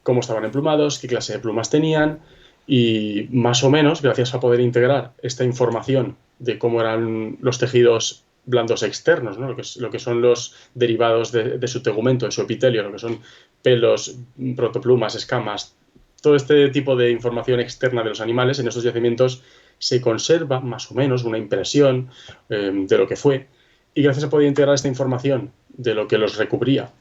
cómo estaban emplumados, qué clase de plumas tenían y más o menos, gracias a poder integrar esta información de cómo eran los tejidos blandos externos, ¿no? lo que son los derivados de su tegumento, de su epitelio, lo que son pelos, protoplumas, escamas, todo este tipo de información externa de los animales, en estos yacimientos se conserva más o menos una impresión de lo que fue y gracias a poder integrar esta información de lo que los recubría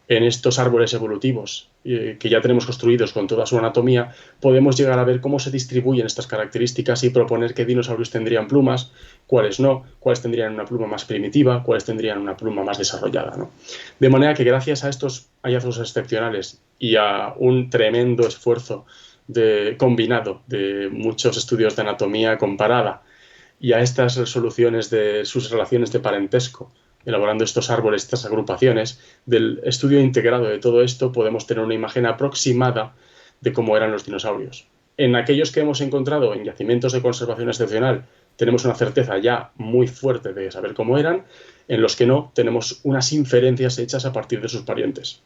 en estos árboles evolutivos que ya tenemos construidos con toda su anatomía, podemos llegar a ver cómo se distribuyen estas características y proponer qué dinosaurios tendrían plumas, cuáles no, cuáles tendrían una pluma más primitiva, cuáles tendrían una pluma más desarrollada, ¿no? De manera que gracias a estos hallazgos excepcionales y a un tremendo esfuerzo combinado de muchos estudios de anatomía comparada y a estas resoluciones de sus relaciones de parentesco, elaborando estos árboles, estas agrupaciones, del estudio integrado de todo esto, podemos tener una imagen aproximada de cómo eran los dinosaurios. En aquellos que hemos encontrado en yacimientos de conservación excepcional, tenemos una certeza ya muy fuerte de saber cómo eran, en los que no, tenemos unas inferencias hechas a partir de sus parientes.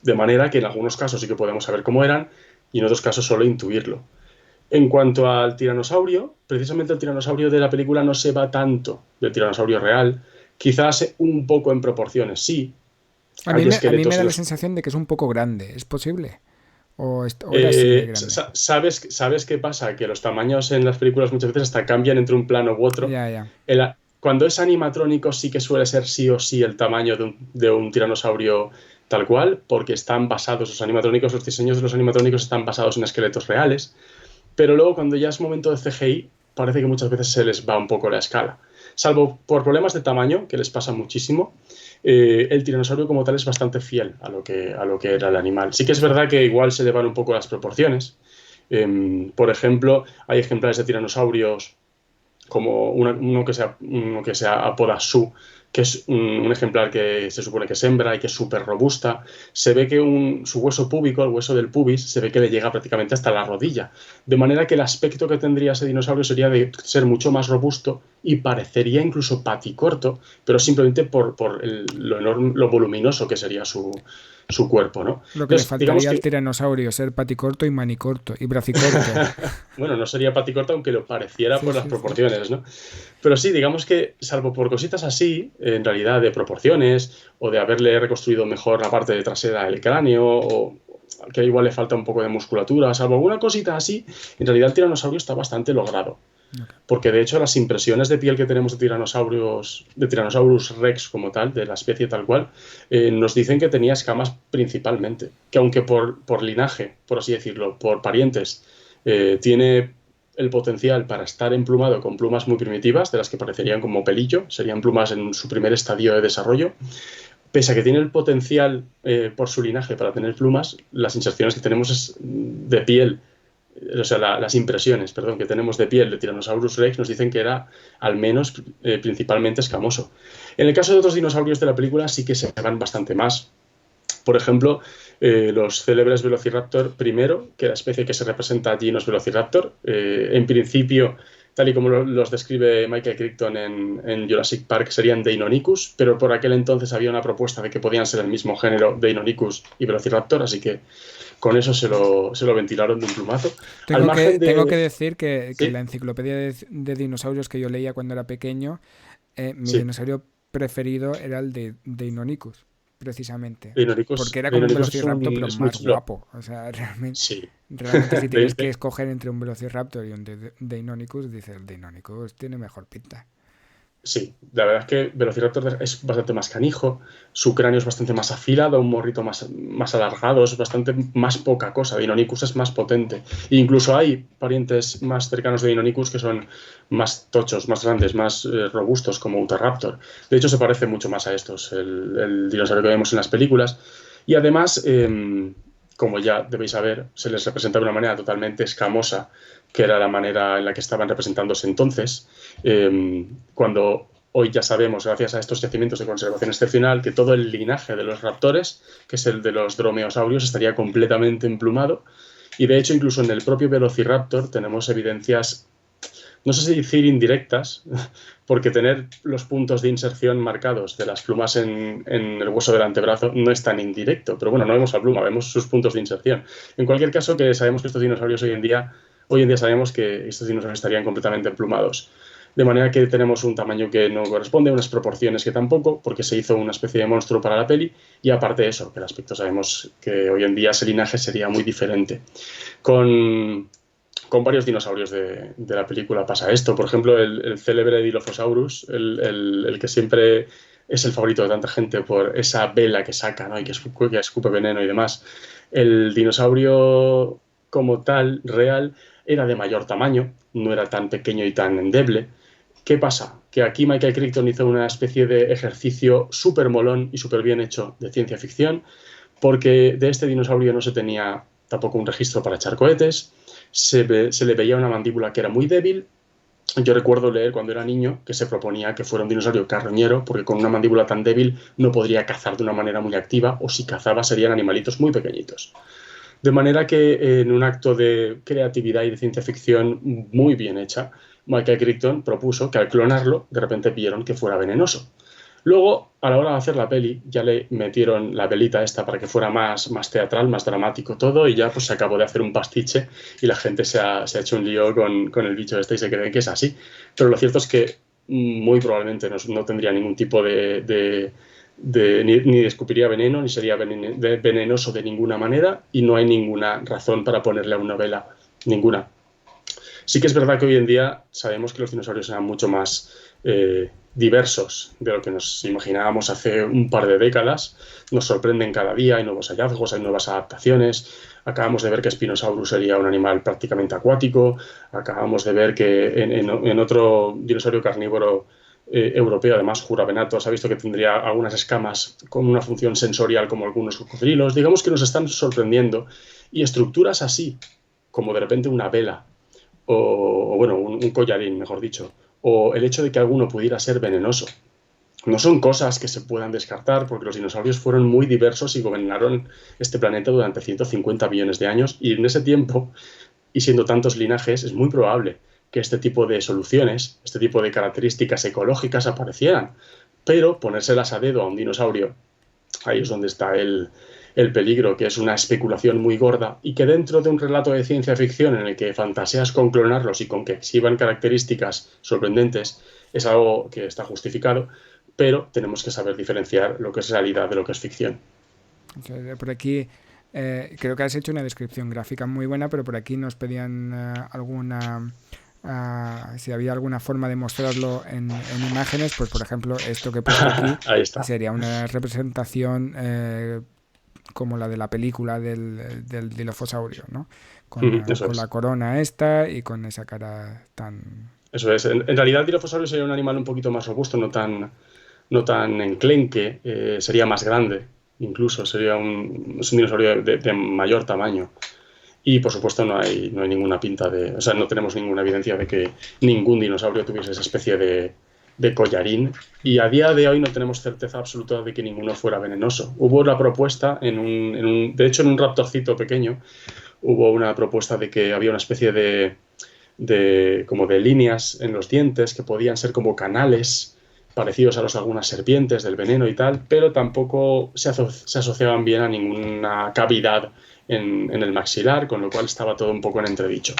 De manera que en algunos casos sí que podemos saber cómo eran y en otros casos solo intuirlo. En cuanto al tiranosaurio, precisamente el tiranosaurio de la película no se va tanto del tiranosaurio real, quizás un poco en proporciones, sí. A mí me da la sensación de que es un poco grande. ¿Es posible? ¿O era así de grande? ¿Sabes qué pasa? Que los tamaños en las películas muchas veces hasta cambian entre un plano u otro. Ya. Cuando es animatrónico sí que suele ser sí o sí el tamaño de un tiranosaurio tal cual, porque están basados, los diseños de los animatrónicos están basados en esqueletos reales, pero luego cuando ya es momento de CGI, parece que muchas veces se les va un poco la escala. Salvo por problemas de tamaño, que les pasa muchísimo, el tiranosaurio como tal es bastante fiel a lo que era el animal. Sí que es verdad que igual se le van un poco las proporciones. Por ejemplo, hay ejemplares de tiranosaurios como uno que sea Apodasu, que es un ejemplar que se supone que es hembra y que es súper robusta. Se ve que su hueso púbico, el hueso del pubis, se ve que le llega prácticamente hasta la rodilla. De manera que el aspecto que tendría ese dinosaurio sería de ser mucho más robusto y parecería incluso paticorto, pero simplemente por lo voluminoso que sería su cuerpo, ¿no? Lo que le Entonces, digamos faltaría al tiranosaurio, ser paticorto y manicorto y bracicorto. Bueno, no sería paticorto aunque lo pareciera por las Sí. proporciones, ¿no? Pero sí, digamos que salvo por cositas así, en realidad de proporciones o de haberle reconstruido mejor la parte trasera del cráneo o que igual le falta un poco de musculatura, salvo alguna cosita así, en realidad el tiranosaurio está bastante logrado. Porque de hecho las impresiones de piel que tenemos de Tyrannosaurus rex como tal, de la especie tal cual, nos dicen que tenía escamas principalmente. Que aunque por linaje, por así decirlo, por parientes, tiene el potencial para estar emplumado con plumas muy primitivas, de las que parecerían como pelillo, serían plumas en su primer estadio de desarrollo. Pese a que tiene el potencial por su linaje para tener plumas, las inserciones que tenemos es de piel, o sea, las impresiones, perdón, que tenemos de piel de Tyrannosaurus rex nos dicen que era al menos principalmente escamoso. En el caso de otros dinosaurios de la película sí que se van bastante más. Por ejemplo, los célebres Velociraptor primero, que la especie que se representa allí no es Velociraptor. En principio, tal y como los describe Michael Crichton en Jurassic Park, serían Deinonychus, pero por aquel entonces había una propuesta de que podían ser el mismo género Deinonychus y Velociraptor, así que con eso se lo ventilaron de un plumazo. Tengo que decir que ¿Sí? la enciclopedia de dinosaurios que yo leía cuando era pequeño, mi Sí. dinosaurio preferido era el de Deinonychus, precisamente. Deinonychus, Porque era como un Deinonychus velociraptor, pero es muy más chulo. guapo. O sea, Sí. realmente si tienes que escoger entre un velociraptor y un Deinonychus, dices, el Deinonychus tiene mejor pinta. Sí, la verdad es que Velociraptor es bastante más canijo, su cráneo es bastante más afilado, un morrito más alargado, es bastante más poca cosa. Deinonychus es más potente. E incluso hay parientes más cercanos de Deinonychus que son más tochos, más grandes, más robustos, como Utahraptor. De hecho, se parece mucho más a estos, el dinosaurio que vemos en las películas. Y además, como ya debéis saber, se les representa de una manera totalmente escamosa, que era la manera en la que estaban representándose entonces, cuando hoy ya sabemos, gracias a estos yacimientos de conservación excepcional, que todo el linaje de los raptores, que es el de los dromeosaurios, estaría completamente emplumado. Y de hecho, incluso en el propio Velociraptor tenemos evidencias, no sé si decir indirectas, porque tener los puntos de inserción marcados de las plumas en el hueso del antebrazo no es tan indirecto, pero bueno, no vemos la pluma, vemos sus puntos de inserción. En cualquier caso, que sabemos que estos dinosaurios hoy en día sabemos que estos dinosaurios estarían completamente emplumados. De manera que tenemos un tamaño que no corresponde, unas proporciones que tampoco, porque se hizo una especie de monstruo para la peli, y aparte de eso, que el aspecto sabemos que hoy en día ese linaje sería muy diferente. Con varios dinosaurios de la película pasa esto. Por ejemplo, el célebre Dilophosaurus, el que siempre es el favorito de tanta gente por esa vela que saca, ¿no? Y que escupe veneno y demás. El dinosaurio como tal, real, era de mayor tamaño, no era tan pequeño y tan endeble. ¿Qué pasa? Que aquí Michael Crichton hizo una especie de ejercicio súper molón y súper bien hecho de ciencia ficción, porque de este dinosaurio no se tenía tampoco un registro para echar cohetes, se le veía una mandíbula que era muy débil. Yo recuerdo leer cuando era niño que se proponía que fuera un dinosaurio carroñero, porque con una mandíbula tan débil no podría cazar de una manera muy activa, o si cazaba serían animalitos muy pequeñitos. De manera que en un acto de creatividad y de ciencia ficción muy bien hecha, Michael Crichton propuso que al clonarlo, de repente vieron que fuera venenoso. Luego, a la hora de hacer la peli, ya le metieron la velita esta para que fuera más teatral, más dramático todo, y ya pues se acabó de hacer un pastiche y la gente se ha hecho un lío con el bicho este y se cree que es así. Pero lo cierto es que muy probablemente no tendría ningún tipo ni escupiría veneno, ni sería venenoso de ninguna manera, y no hay ninguna razón para ponerle a una vela, ninguna. Sí que es verdad que hoy en día sabemos que los dinosaurios eran mucho más diversos de lo que nos imaginábamos hace un par de décadas. Nos sorprenden cada día, hay nuevos hallazgos, hay nuevas adaptaciones. Acabamos de ver que Spinosaurus sería un animal prácticamente acuático. Acabamos de ver que en otro dinosaurio carnívoro europeo, además Juravenato, se ha visto que tendría algunas escamas con una función sensorial como algunos cocodrilos. Digamos que nos están sorprendiendo. Y estructuras así, como de repente una vela, o bueno, un collarín, mejor dicho, o el hecho de que alguno pudiera ser venenoso. No son cosas que se puedan descartar porque los dinosaurios fueron muy diversos y gobernaron este planeta durante 150 millones de años, y en ese tiempo, y siendo tantos linajes, es muy probable que este tipo de soluciones, este tipo de características ecológicas aparecieran. Pero ponérselas a dedo a un dinosaurio, ahí es donde está el peligro, que es una especulación muy gorda y que dentro de un relato de ciencia ficción en el que fantaseas con clonarlos y con que exhiban características sorprendentes, es algo que está justificado, pero tenemos que saber diferenciar lo que es realidad de lo que es ficción. Por aquí creo que has hecho una descripción gráfica muy buena, pero por aquí nos pedían si había alguna forma de mostrarlo en imágenes. Pues por ejemplo esto que he puesto aquí Ahí está. sería una representación como la de la película del Dilophosaurus, ¿no? Con la corona esta y con esa cara tan... Eso es. En realidad el Dilophosaurus sería un animal un poquito más robusto, no tan enclenque, sería más grande, incluso sería un dinosaurio de mayor tamaño. Y por supuesto no hay ninguna pinta de... O sea, no tenemos ninguna evidencia de que ningún dinosaurio tuviese esa especie de collarín. Y a día de hoy no tenemos certeza absoluta de que ninguno fuera venenoso. Hubo una propuesta, de hecho en un raptorcito pequeño, hubo una propuesta de que había una especie como de líneas en los dientes que podían ser como canales parecidos a los de algunas serpientes del veneno y tal, pero tampoco se asociaban bien a ninguna cavidad en el maxilar, con lo cual estaba todo un poco en entredicho.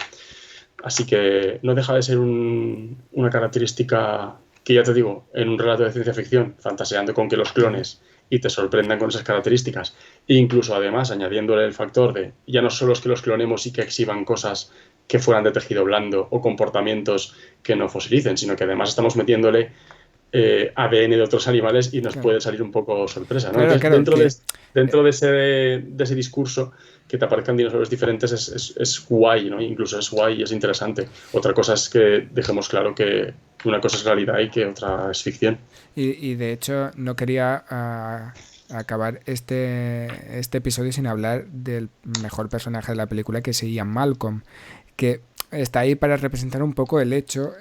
Así que no deja de ser una característica que, ya te digo, en un relato de ciencia ficción, fantaseando con que los clones y te sorprendan con esas características, e incluso además añadiéndole el factor de ya no solo es que los clonemos y que exhiban cosas que fueran de tejido blando o comportamientos que no fosilicen, sino que además estamos metiéndole ADN de otros animales y nos puede salir un poco sorpresa, ¿no? Claro, Entonces, dentro de ese discurso, que te aparezcan dinosaurios diferentes es guay, ¿no? Incluso es guay y es interesante. Otra cosa es que dejemos claro que una cosa es realidad y que otra es ficción. Y de hecho no quería acabar este episodio sin hablar del mejor personaje de la película, que es Ian Malcolm, que está ahí para representar un poco el hecho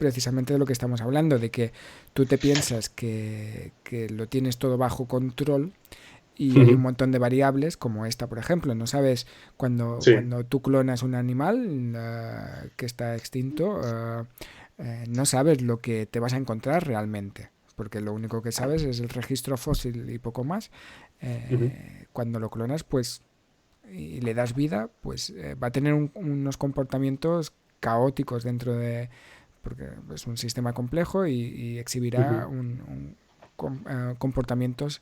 precisamente de lo que estamos hablando, de que tú te piensas que lo tienes todo bajo control y hay un montón de variables como esta, por ejemplo. No sabes cuando tú clonas un animal que está extinto, no sabes lo que te vas a encontrar realmente, porque lo único que sabes es el registro fósil y poco más. Cuando lo clonas, pues, y le das vida, pues va a tener unos comportamientos caóticos dentro de... porque es un sistema complejo y exhibirá comportamientos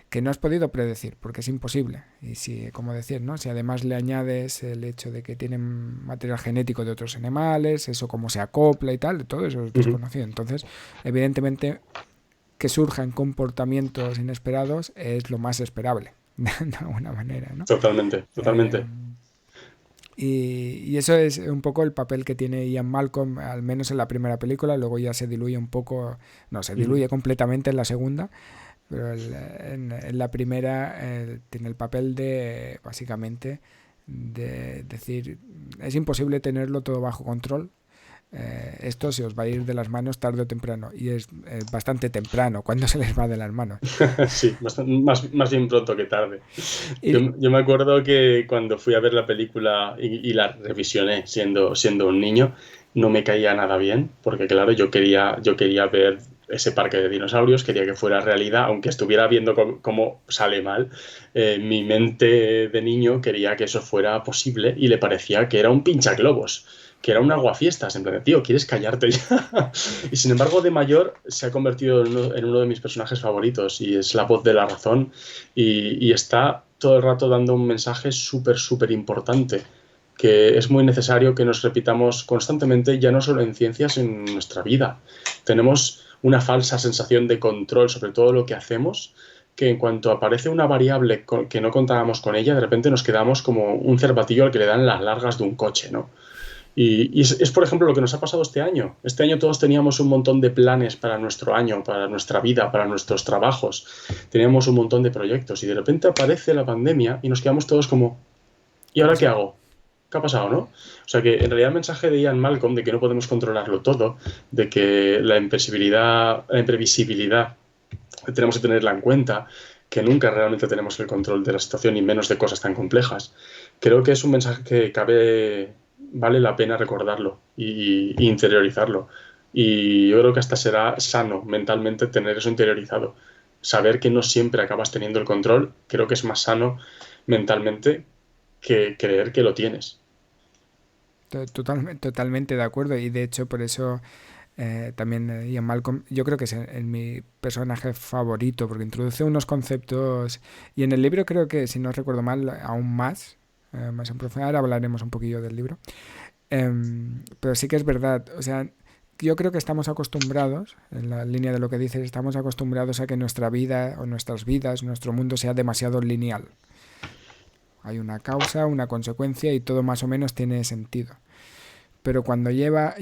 que no has podido predecir, porque es imposible. Y si, como decir, ¿no? Si además le añades el hecho de que tienen material genético de otros animales, eso cómo se acopla y tal, todo eso es desconocido. Entonces, evidentemente, que surjan comportamientos inesperados es lo más esperable, de alguna manera, ¿no? Totalmente. Y eso es un poco el papel que tiene Ian Malcolm, al menos en la primera película. Luego ya se diluye un poco, no, se diluye completamente en la segunda, pero en la primera tiene el papel de, básicamente, de decir, es imposible tenerlo todo bajo control. Esto se os va a ir de las manos tarde o temprano, y es bastante temprano cuando se les va de las manos. Sí, más bien pronto que tarde. Yo me acuerdo que cuando fui a ver la película y la revisioné siendo un niño, no me caía nada bien, porque claro, yo quería ver ese parque de dinosaurios, quería que fuera realidad, aunque estuviera viendo cómo sale mal. Mi mente de niño quería que eso fuera posible y le parecía que era un pinchaglobos, que era un aguafiestas, en plan de, tío, ¿quieres callarte ya? Y sin embargo, de mayor se ha convertido en uno de mis personajes favoritos y es la voz de la razón y está todo el rato dando un mensaje súper importante, que es muy necesario que nos repitamos constantemente, ya no solo en ciencias, en nuestra vida. Tenemos una falsa sensación de control sobre todo lo que hacemos, que en cuanto aparece una variable que no contábamos con ella, de repente nos quedamos como un cervatillo al que le dan las largas de un coche, ¿no? Y es, por ejemplo, lo que nos ha pasado este año. Este año todos teníamos un montón de planes para nuestro año, para nuestra vida, para nuestros trabajos. Teníamos un montón de proyectos y de repente aparece la pandemia y nos quedamos todos como, ¿y ahora qué hago? ¿Qué ha pasado, no? O sea que en realidad el mensaje de Ian Malcolm de que no podemos controlarlo todo, de que la imprevisibilidad tenemos que tenerla en cuenta, que nunca realmente tenemos el control de la situación y menos de cosas tan complejas, creo que es un mensaje que vale la pena recordarlo y interiorizarlo. Y yo creo que hasta será sano mentalmente tener eso interiorizado. Saber que no siempre acabas teniendo el control, creo que es más sano mentalmente que creer que lo tienes. Totalmente de acuerdo, y de hecho por eso también Ian Malcolm, yo creo que es mi personaje favorito, porque introduce unos conceptos, y en el libro creo que, si no recuerdo mal, aún más en profundidad. Ahora hablaremos un poquillo del libro. Pero sí que es verdad, o sea, yo creo que estamos acostumbrados, en la línea de lo que dices, estamos acostumbrados a que nuestra vida o nuestras vidas, nuestro mundo sea demasiado lineal. Hay una causa, una consecuencia y todo más o menos tiene sentido. Pero cuando llega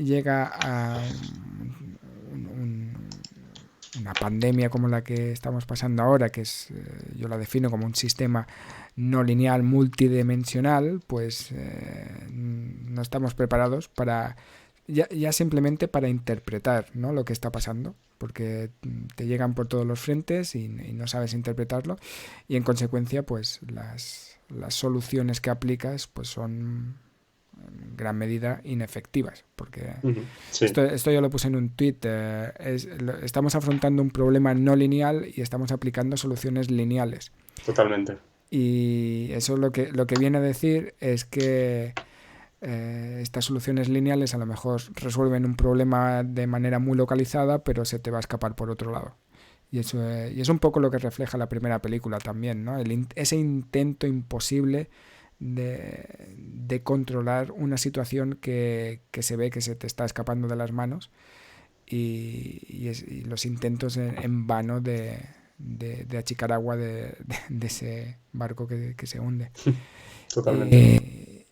a una pandemia como la que estamos pasando ahora, que es, yo la defino como un sistema no lineal multidimensional, pues no estamos preparados para ya simplemente para interpretar, ¿no?, lo que está pasando, porque te llegan por todos los frentes y no sabes interpretarlo, y en consecuencia pues las soluciones que aplicas pues son en gran medida inefectivas, porque Sí. esto yo lo puse en un tweet, estamos afrontando un problema no lineal y estamos aplicando soluciones lineales. Totalmente. Y eso lo que viene a decir es que estas soluciones lineales a lo mejor resuelven un problema de manera muy localizada, pero se te va a escapar por otro lado. Y eso y es un poco lo que refleja la primera película también, ¿no? Ese intento imposible de controlar una situación que se ve que se te está escapando de las manos, y los intentos en vano de achicar agua de ese barco que se hunde. Totalmente.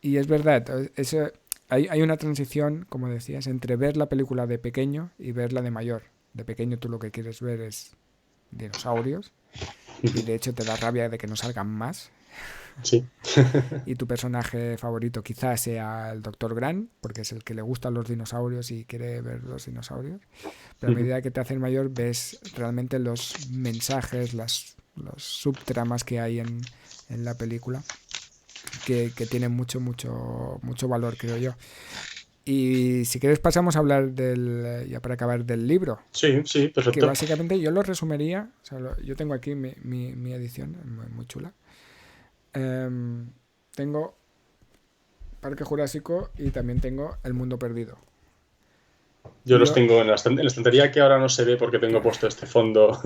Y es verdad, eso, hay una transición, como decías, entre ver la película de pequeño y verla de mayor. De pequeño tú lo que quieres ver es dinosaurios, y de hecho te da rabia de que no salgan más. Sí. Y tu personaje favorito quizás sea el Dr. Grant, porque es el que le gustan los dinosaurios y quiere ver los dinosaurios. Pero a medida que te haces mayor ves realmente los mensajes, los subtramas que hay en la película, que tienen mucho valor, creo yo. Y si quieres pasamos a hablar ya para acabar, del libro. Sí, perfecto. Que básicamente yo lo resumiría, o sea, yo tengo aquí mi edición, muy chula. Tengo Parque Jurásico y también tengo El Mundo Perdido. Yo los tengo en la estantería, que ahora no se ve porque tengo puesto este fondo.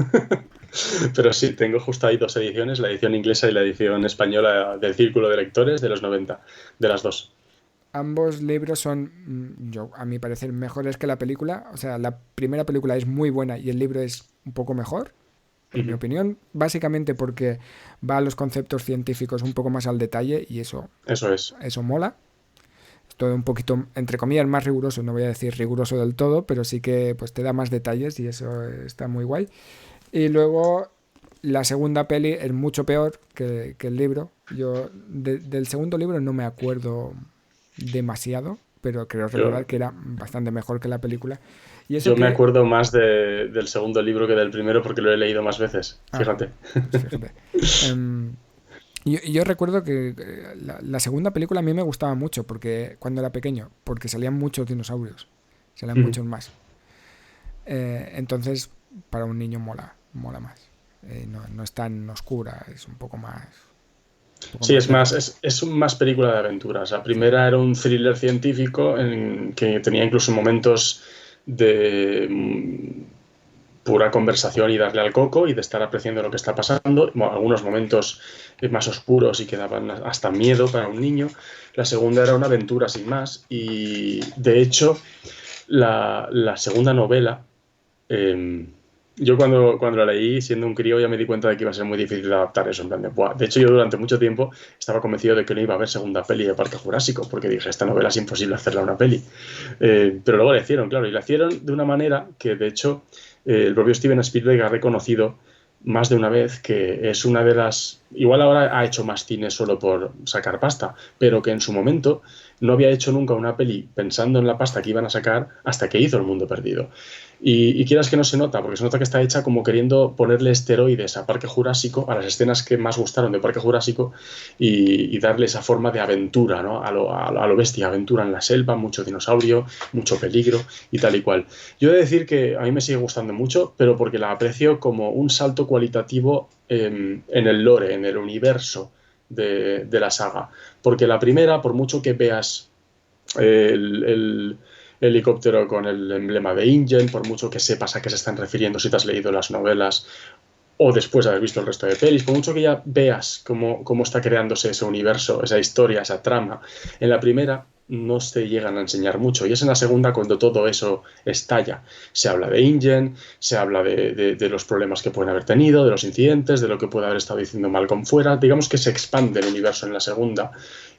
Pero sí, tengo justo ahí dos ediciones, la edición inglesa y la edición española del Círculo de Lectores de los 90, de las dos. Ambos libros son, a mi parecer, mejores que la película. O sea, la primera película es muy buena y el libro es un poco mejor, en mi opinión, básicamente porque va a los conceptos científicos un poco más al detalle, y eso mola. Es todo un poquito, entre comillas, más riguroso. No voy a decir riguroso del todo, pero sí que pues te da más detalles y eso está muy guay. Y luego la segunda peli es mucho peor que el libro. Yo del segundo libro no me acuerdo demasiado, pero creo recordar que era bastante mejor que la película. Y eso me acuerdo más del segundo libro que del primero porque lo he leído más veces, fíjate. Pues fíjate. Yo recuerdo que la segunda película a mí me gustaba mucho porque cuando era pequeño, porque salían muchos dinosaurios, salían muchos más. Entonces, para un niño mola más. No es tan oscura, es un poco más... Sí, es más película de aventuras. La primera era un thriller científico que tenía incluso momentos de pura conversación y darle al coco y de estar apreciando lo que está pasando. Algunos momentos más oscuros y que daban hasta miedo para un niño. La segunda era una aventura sin más, y de hecho la segunda novela Yo cuando la leí, siendo un crío, ya me di cuenta de que iba a ser muy difícil de adaptar eso. En plan de, "Buah". De hecho, yo durante mucho tiempo estaba convencido de que no iba a haber segunda peli de Parque Jurásico, porque dije, esta novela es imposible hacerla una peli. Pero luego la hicieron, claro, y la hicieron de una manera que, de hecho, el propio Steven Spielberg ha reconocido más de una vez que es una de las... Igual ahora ha hecho más cine solo por sacar pasta, pero que en su momento no había hecho nunca una peli pensando en la pasta que iban a sacar hasta que hizo El Mundo Perdido. Y quieras que no se nota, porque se nota que está hecha como queriendo ponerle esteroides a Parque Jurásico, a las escenas que más gustaron de Parque Jurásico, y darle esa forma de aventura, ¿no? A lo bestia, aventura en la selva, mucho dinosaurio, mucho peligro y tal y cual. Yo he de decir que a mí me sigue gustando mucho, pero porque la aprecio como un salto cualitativo en el lore, en el universo de la saga. Porque la primera, por mucho que veas el helicóptero con el emblema de InGen, por mucho que sepas a qué se están refiriendo si te has leído las novelas o después de haber visto el resto de pelis, por mucho que ya veas cómo está creándose ese universo, esa historia, esa trama, en la primera no se llegan a enseñar mucho. Y es en la segunda cuando todo eso estalla. Se habla de InGen, se habla de los problemas que pueden haber tenido, de los incidentes, de lo que puede haber estado diciendo Malcolm fuera. Digamos que se expande el universo en la segunda.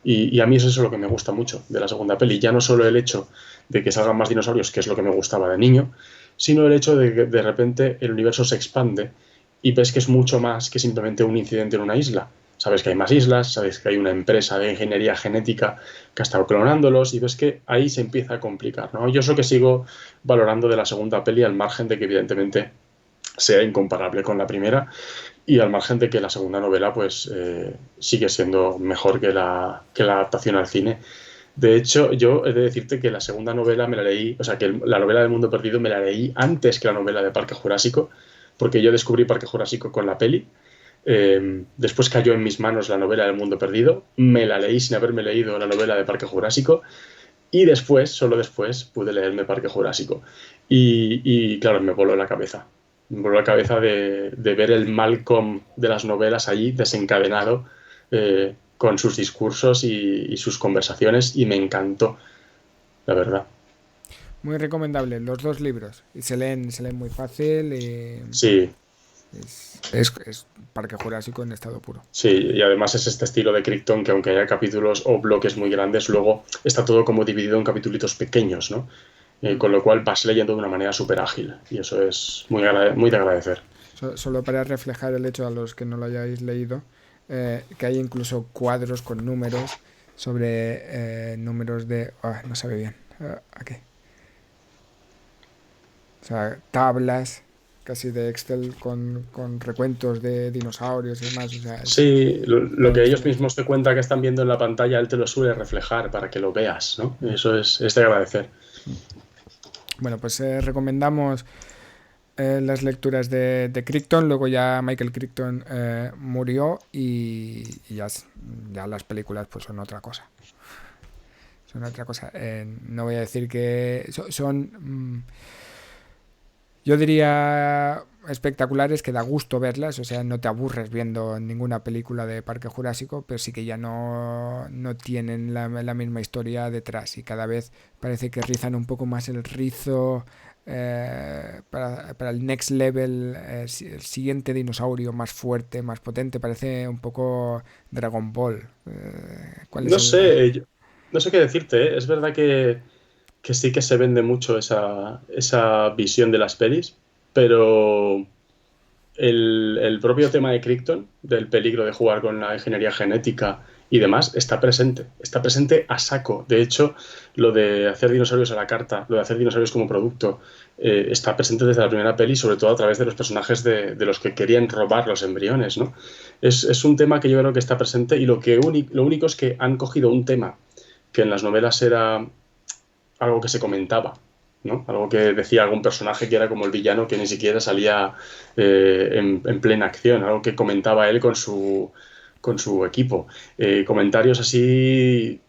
Y a mí eso es lo que me gusta mucho de la segunda peli. Ya no solo el hecho de que salgan más dinosaurios, que es lo que me gustaba de niño, sino el hecho de que de repente el universo se expande y ves que es mucho más que simplemente un incidente en una isla. Sabes que hay más islas, sabes que hay una empresa de ingeniería genética que ha estado clonándolos y ves que ahí se empieza a complicar, ¿no? Yo es lo que sigo valorando de la segunda peli, al margen de que evidentemente sea incomparable con la primera y al margen de que la segunda novela pues sigue siendo mejor que la adaptación al cine. De hecho, yo he de decirte que la segunda novela me la leí, o sea, que la novela del Mundo Perdido me la leí antes que la novela de Parque Jurásico, porque yo descubrí Parque Jurásico con la peli. Después cayó en mis manos la novela del Mundo Perdido, me la leí sin haberme leído la novela de Parque Jurásico y después, solo después, pude leerme Parque Jurásico. Y claro, me voló la cabeza. Me voló la cabeza de ver el Malcolm de las novelas allí desencadenado con sus discursos y sus conversaciones y me encantó, la verdad. Muy recomendable, los dos libros. Y se leen muy fácil y Sí, es Parque Jurásico en estado puro. sí, y además es este estilo de Crichton que aunque haya capítulos o bloques muy grandes, luego está todo como dividido en capítulos pequeños, ¿no? Con lo cual vas leyendo de una manera súper ágil y eso es muy de agradecer. Solo para reflejar el hecho a los que no lo hayáis leído, que hay incluso cuadros con números sobre números de... no sabe bien. ¿A qué? O sea, tablas casi de Excel con recuentos de dinosaurios y demás. O sea, Sí, lo que es ellos mismos te cuentan que están viendo en la pantalla, él te lo suele reflejar para que lo veas, ¿no? Eso es de agradecer. Bueno, pues recomendamos las lecturas de Crichton. Luego ya Michael Crichton murió y ya las películas pues son otra cosa. Son otra cosa. No voy a decir que son yo diría espectaculares, que da gusto verlas, o sea, no te aburres viendo ninguna película de Parque Jurásico, pero sí que ya no tienen la misma historia detrás y cada vez parece que rizan un poco más el rizo para el next level, el siguiente dinosaurio más fuerte, más potente, parece un poco Dragon Ball. ¿Cuál es No el...? sé, no sé qué decirte, ¿eh? Es verdad que sí que se vende mucho esa visión de las pelis, pero el propio tema de Crichton, del peligro de jugar con la ingeniería genética y demás, está presente a saco. De hecho, lo de hacer dinosaurios a la carta, lo de hacer dinosaurios como producto, está presente desde la primera peli, sobre todo a través de los personajes de los que querían robar los embriones, ¿no? Es un tema que yo creo que está presente y lo único es que han cogido un tema que en las novelas era algo que se comentaba, ¿no? Algo que decía algún personaje que era como el villano que ni siquiera salía en plena acción, algo que comentaba él con su equipo. Comentarios así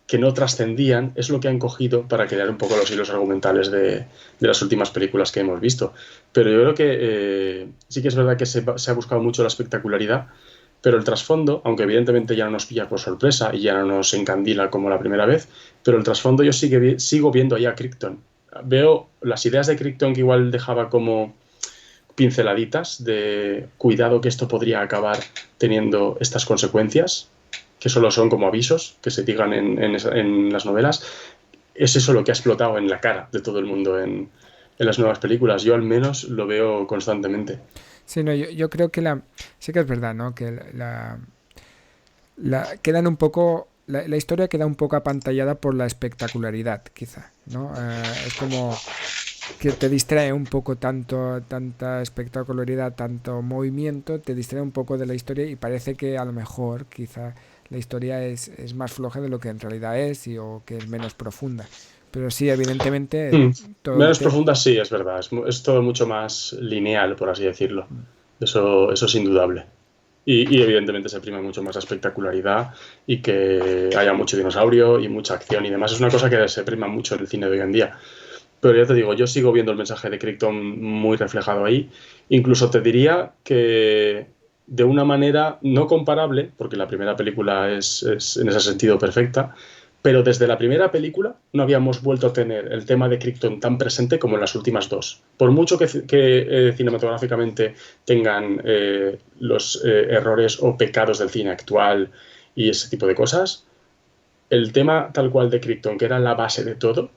que no trascendían es lo que han cogido para crear un poco los hilos argumentales de las últimas películas que hemos visto. Pero yo creo que sí que es verdad que se ha buscado mucho la espectacularidad, pero el trasfondo, aunque evidentemente ya no nos pilla por sorpresa y ya no nos encandila como la primera vez, pero el trasfondo yo sigo viendo ahí a Crichton veo las ideas de Crichton que igual dejaba como pinceladitas de cuidado que esto podría acabar teniendo estas consecuencias, que solo son como avisos que se digan en las novelas. Es eso lo que ha explotado en la cara de todo el mundo en las nuevas películas. Yo al menos lo veo constantemente. Sí, no, yo creo que sí que es verdad, ¿no? Que quedan un poco, la historia queda un poco apantallada por la espectacularidad, quizá, ¿no? Es como que te distrae un poco tanta espectacularidad, tanto movimiento, te distrae un poco de la historia y parece que a lo mejor quizá la historia es más floja de lo que en realidad es o que es menos profunda. Pero sí, evidentemente, todo Menos profunda sí, es verdad. Es todo mucho más lineal, por así decirlo. Eso es indudable. Y evidentemente se prima mucho más la espectacularidad y que haya mucho dinosaurio y mucha acción y demás. Es una cosa que se prima mucho en el cine de hoy en día. Pero ya te digo, yo sigo viendo el mensaje de Crichton muy reflejado ahí. Incluso te diría que de una manera no comparable, porque la primera película es en ese sentido perfecta, pero desde la primera película no habíamos vuelto a tener el tema de Crichton tan presente como en las últimas dos. Por mucho que cinematográficamente tengan los errores o pecados del cine actual y ese tipo de cosas, el tema tal cual de Crichton, que era la base de todo,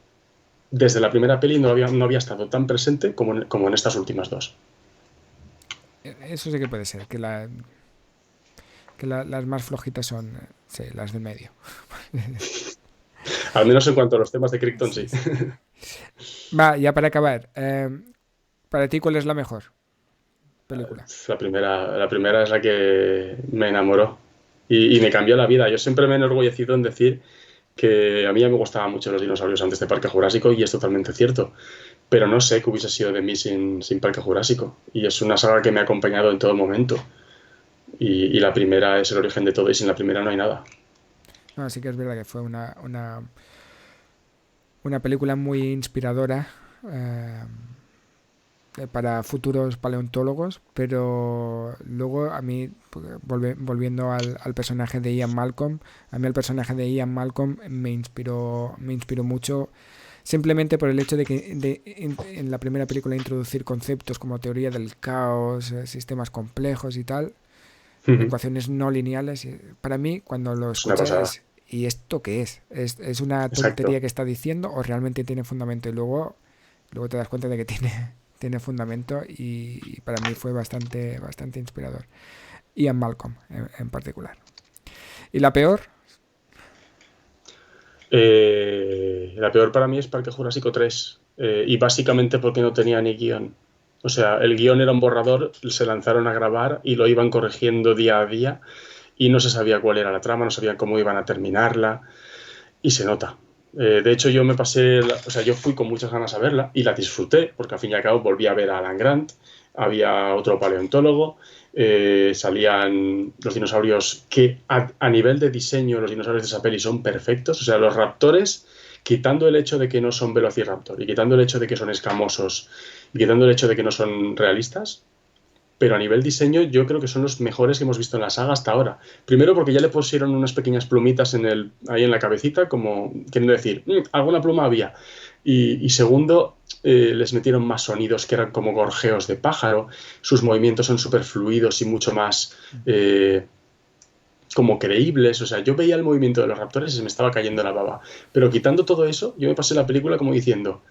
desde la primera peli no había estado tan presente como en estas últimas dos. Eso sí que puede ser, que las más flojitas son sí, las del medio. Al menos en cuanto a los temas de Crichton, Sí, sí. sí. Va, ya para acabar, para ti, ¿cuál es la mejor película? La primera es la que me enamoró y me cambió la vida. Yo siempre me he enorgullecido en decir que a mí ya me gustaban mucho los dinosaurios antes de Parque Jurásico y es totalmente cierto. Pero no sé qué hubiese sido de mí sin Parque Jurásico. Y es una saga que me ha acompañado en todo momento. Y la primera es el origen de todo y sin la primera no hay nada. No, sí que es verdad que fue una película muy inspiradora para futuros paleontólogos, pero luego a mí, volviendo al personaje de Ian Malcolm, a mí el personaje de Ian Malcolm me inspiró mucho simplemente por el hecho de que en la primera película introducir conceptos como teoría del caos, sistemas complejos y tal, ecuaciones no lineales. Para mí, cuando lo Es una escuché, pasada. ¿y esto qué es? ¿Es una tontería Exacto. que está diciendo o realmente tiene fundamento? Y luego te das cuenta de que tiene fundamento y para mí fue bastante inspirador. Ian Malcolm en particular. ¿Y la peor? La peor para mí es Parque Jurásico 3. Y básicamente porque no tenía ni guión. O sea, el guión era un borrador, se lanzaron a grabar y lo iban corrigiendo día a día y no se sabía cuál era la trama, no sabían cómo iban a terminarla y se nota. De hecho, yo me pasé, o sea, yo fui con muchas ganas a verla y la disfruté, porque al fin y al cabo volví a ver a Alan Grant, había otro paleontólogo, salían los dinosaurios que a nivel de diseño, los dinosaurios de esa peli son perfectos, o sea, los raptores, quitando el hecho de que no son velociraptor y quitando el hecho de que son escamosos y quitando el hecho de que no son realistas, pero a nivel diseño yo creo que son los mejores que hemos visto en la saga hasta ahora. Primero porque ya le pusieron unas pequeñas plumitas ahí en la cabecita, como queriendo decir, alguna pluma había. Y segundo, les metieron más sonidos que eran como gorjeos de pájaro, sus movimientos son súper fluidos y mucho más como creíbles. O sea, yo veía el movimiento de los raptores y se me estaba cayendo la baba. Pero quitando todo eso, yo me pasé la película como diciendo,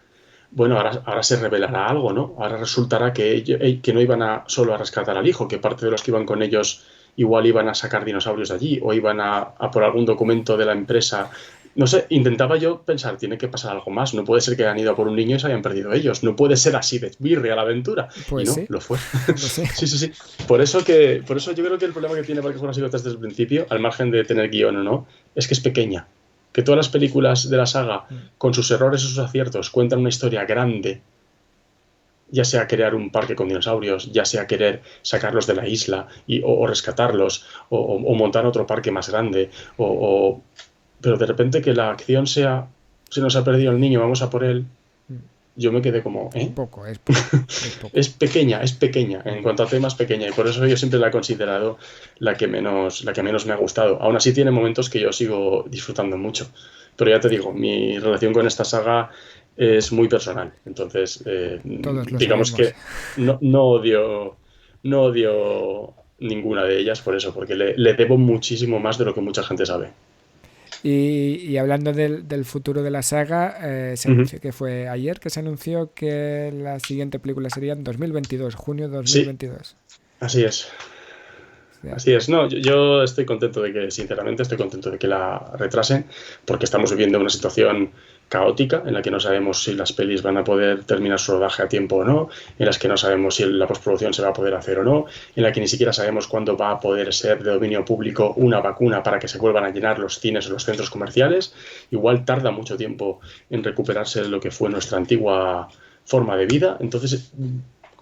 bueno, ahora se revelará algo, ¿no? Ahora resultará que no iban solo a rescatar al hijo, que parte de los que iban con ellos igual iban a sacar dinosaurios de allí o iban a por algún documento de la empresa. No sé, intentaba yo pensar, tiene que pasar algo más. No puede ser que hayan ido a por un niño y se hayan perdido ellos. No puede ser así de birria la aventura. Y Pues no, sí, lo fue. no sé. Sí, sí, sí. Por eso yo creo que el problema que tiene Parque Jurásico desde el principio, al margen de tener guión o no, es que es pequeña. Que todas las películas de la saga, con sus errores y sus aciertos, cuentan una historia grande, ya sea crear un parque con dinosaurios, ya sea querer sacarlos de la isla o rescatarlos, o montar otro parque más grande, pero de repente que la acción sea, se nos ha perdido el niño, vamos a por él, yo me quedé como, Es ¿eh? poco, es poco, es poco. Es pequeña, en cuanto a temas pequeña, y por eso yo siempre la he considerado la que menos me ha gustado. Aún así tiene momentos que yo sigo disfrutando mucho. Pero ya te digo, mi relación con esta saga es muy personal. Entonces, digamos que no odio ninguna de ellas por eso, porque le debo muchísimo más de lo que mucha gente sabe. Y hablando del futuro de la saga, se anunció que fue ayer que se anunció que la siguiente película sería en 2022, junio de Sí, 2022. así es. O sea, Así es, no, yo estoy contento de que, sinceramente, estoy contento de que la retrasen, porque estamos viviendo una situación caótica en la que no sabemos si las pelis van a poder terminar su rodaje a tiempo o no, en las que no sabemos si la postproducción se va a poder hacer o no, en la que ni siquiera sabemos cuándo va a poder ser de dominio público una vacuna para que se vuelvan a llenar los cines o los centros comerciales. Igual tarda mucho tiempo en recuperarse lo que fue nuestra antigua forma de vida. Entonces,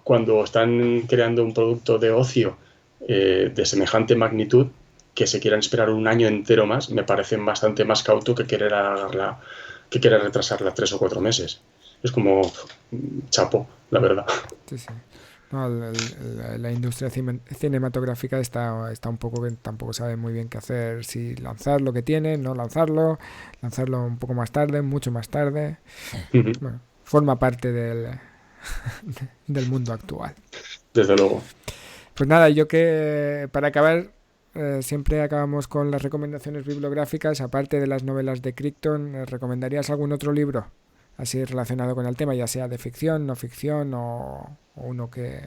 cuando están creando un producto de ocio de semejante magnitud, que se quieran esperar un año entero más, me parecen bastante más cauto que querer alargarla, que querer retrasarla 3 o 4 meses. Es como chapo, la verdad. sí, sí. No, la industria cinematográfica está un poco que tampoco sabe muy bien qué hacer, si lanzar lo que tiene, no lanzarlo, lanzarlo un poco más tarde, mucho más tarde. Bueno, forma parte del mundo actual. Desde luego. Pues nada, yo que para acabar siempre acabamos con las recomendaciones bibliográficas. Aparte de las novelas de Crichton, ¿recomendarías algún otro libro así relacionado con el tema, ya sea de ficción, no ficción o uno que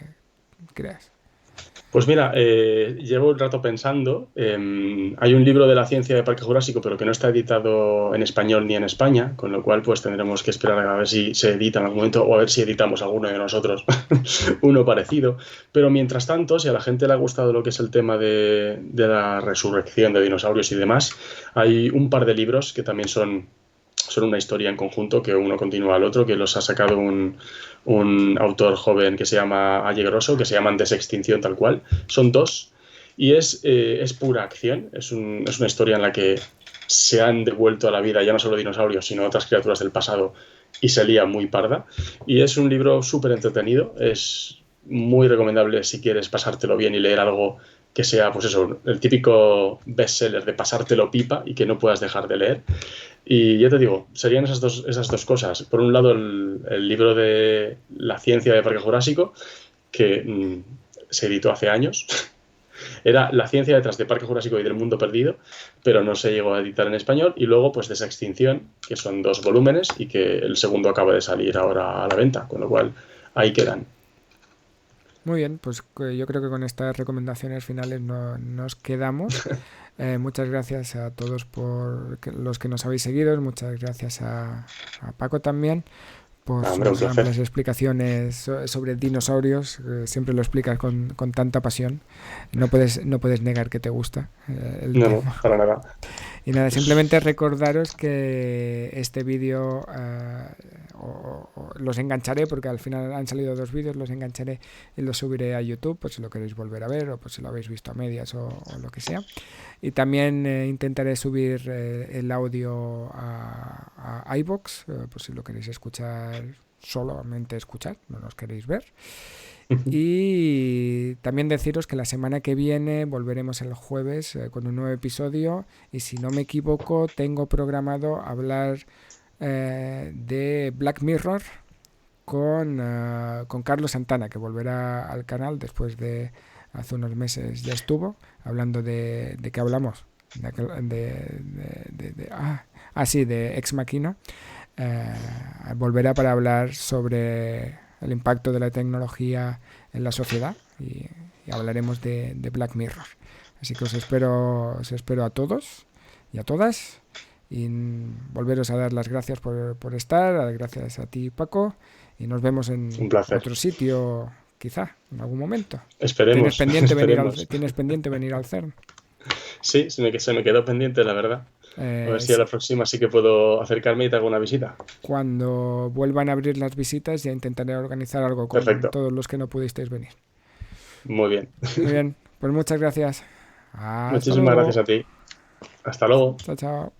creas? Pues mira, llevo un rato pensando. Hay un libro de la ciencia de Parque Jurásico, pero que no está editado en español ni en España, con lo cual pues tendremos que esperar a ver si se edita en algún momento o a ver si editamos alguno de nosotros uno parecido. Pero mientras tanto, si a la gente le ha gustado lo que es el tema de la resurrección de dinosaurios y demás, hay un par de libros que también son una historia en conjunto, que uno continúa al otro, que los ha sacado un autor joven que se llama Allegroso, que se llaman Desextinción tal cual. Son dos y es pura acción. Es una historia en la que se han devuelto a la vida ya no solo dinosaurios, sino otras criaturas del pasado y se lía muy parda. Y es un libro súper entretenido. Es muy recomendable si quieres pasártelo bien y leer algo que sea, pues eso, el típico bestseller de pasártelo pipa y que no puedas dejar de leer. Y ya te digo, serían esas dos cosas. Por un lado, el libro de la ciencia de Parque Jurásico, que se editó hace años. Era la ciencia detrás de Parque Jurásico y del Mundo Perdido, pero no se llegó a editar en español. Y luego, pues, Desextinción, que son 2 volúmenes y que el segundo acaba de salir ahora a la venta, con lo cual ahí quedan. Muy bien, pues yo creo que con estas recomendaciones finales nos quedamos. Muchas gracias a todos por los que nos habéis seguido, muchas gracias a Paco también por Hombre, un sus placer. amplias explicaciones sobre dinosaurios. Siempre lo explicas con tanta pasión. No puedes negar que te gusta el No, tema. para nada. Y nada, simplemente recordaros que este vídeo los engancharé, porque al final han salido 2 vídeos, los engancharé y los subiré a YouTube, por si lo queréis volver a ver o por si lo habéis visto a medias o lo que sea. Y también intentaré subir el audio a iVoox, por si lo queréis escuchar, solamente escuchar, no los queréis ver. Y también deciros que la semana que viene volveremos el jueves con un nuevo episodio y si no me equivoco tengo programado hablar de Black Mirror con Carlos Santana, que volverá al canal después de hace unos meses ya estuvo hablando de qué hablamos de Ex Machina. Volverá para hablar sobre el impacto de la tecnología en la sociedad y hablaremos de Black Mirror. Así que os espero a todos y a todas y volveros a dar las gracias por estar, gracias a ti, Paco, y nos vemos en Un placer. otro sitio, quizá, en algún momento. Esperemos. ¿Tienes pendiente venir al CERN? Sí, se me quedó pendiente, la verdad. A ver si a la próxima sí que puedo acercarme y te hago una visita. Cuando vuelvan a abrir las visitas ya intentaré organizar algo con Perfecto. todos los que no pudisteis venir. Muy bien. Muy bien, pues muchas gracias. Hasta Muchísimas luego. gracias a ti. Hasta luego. Chao, chao.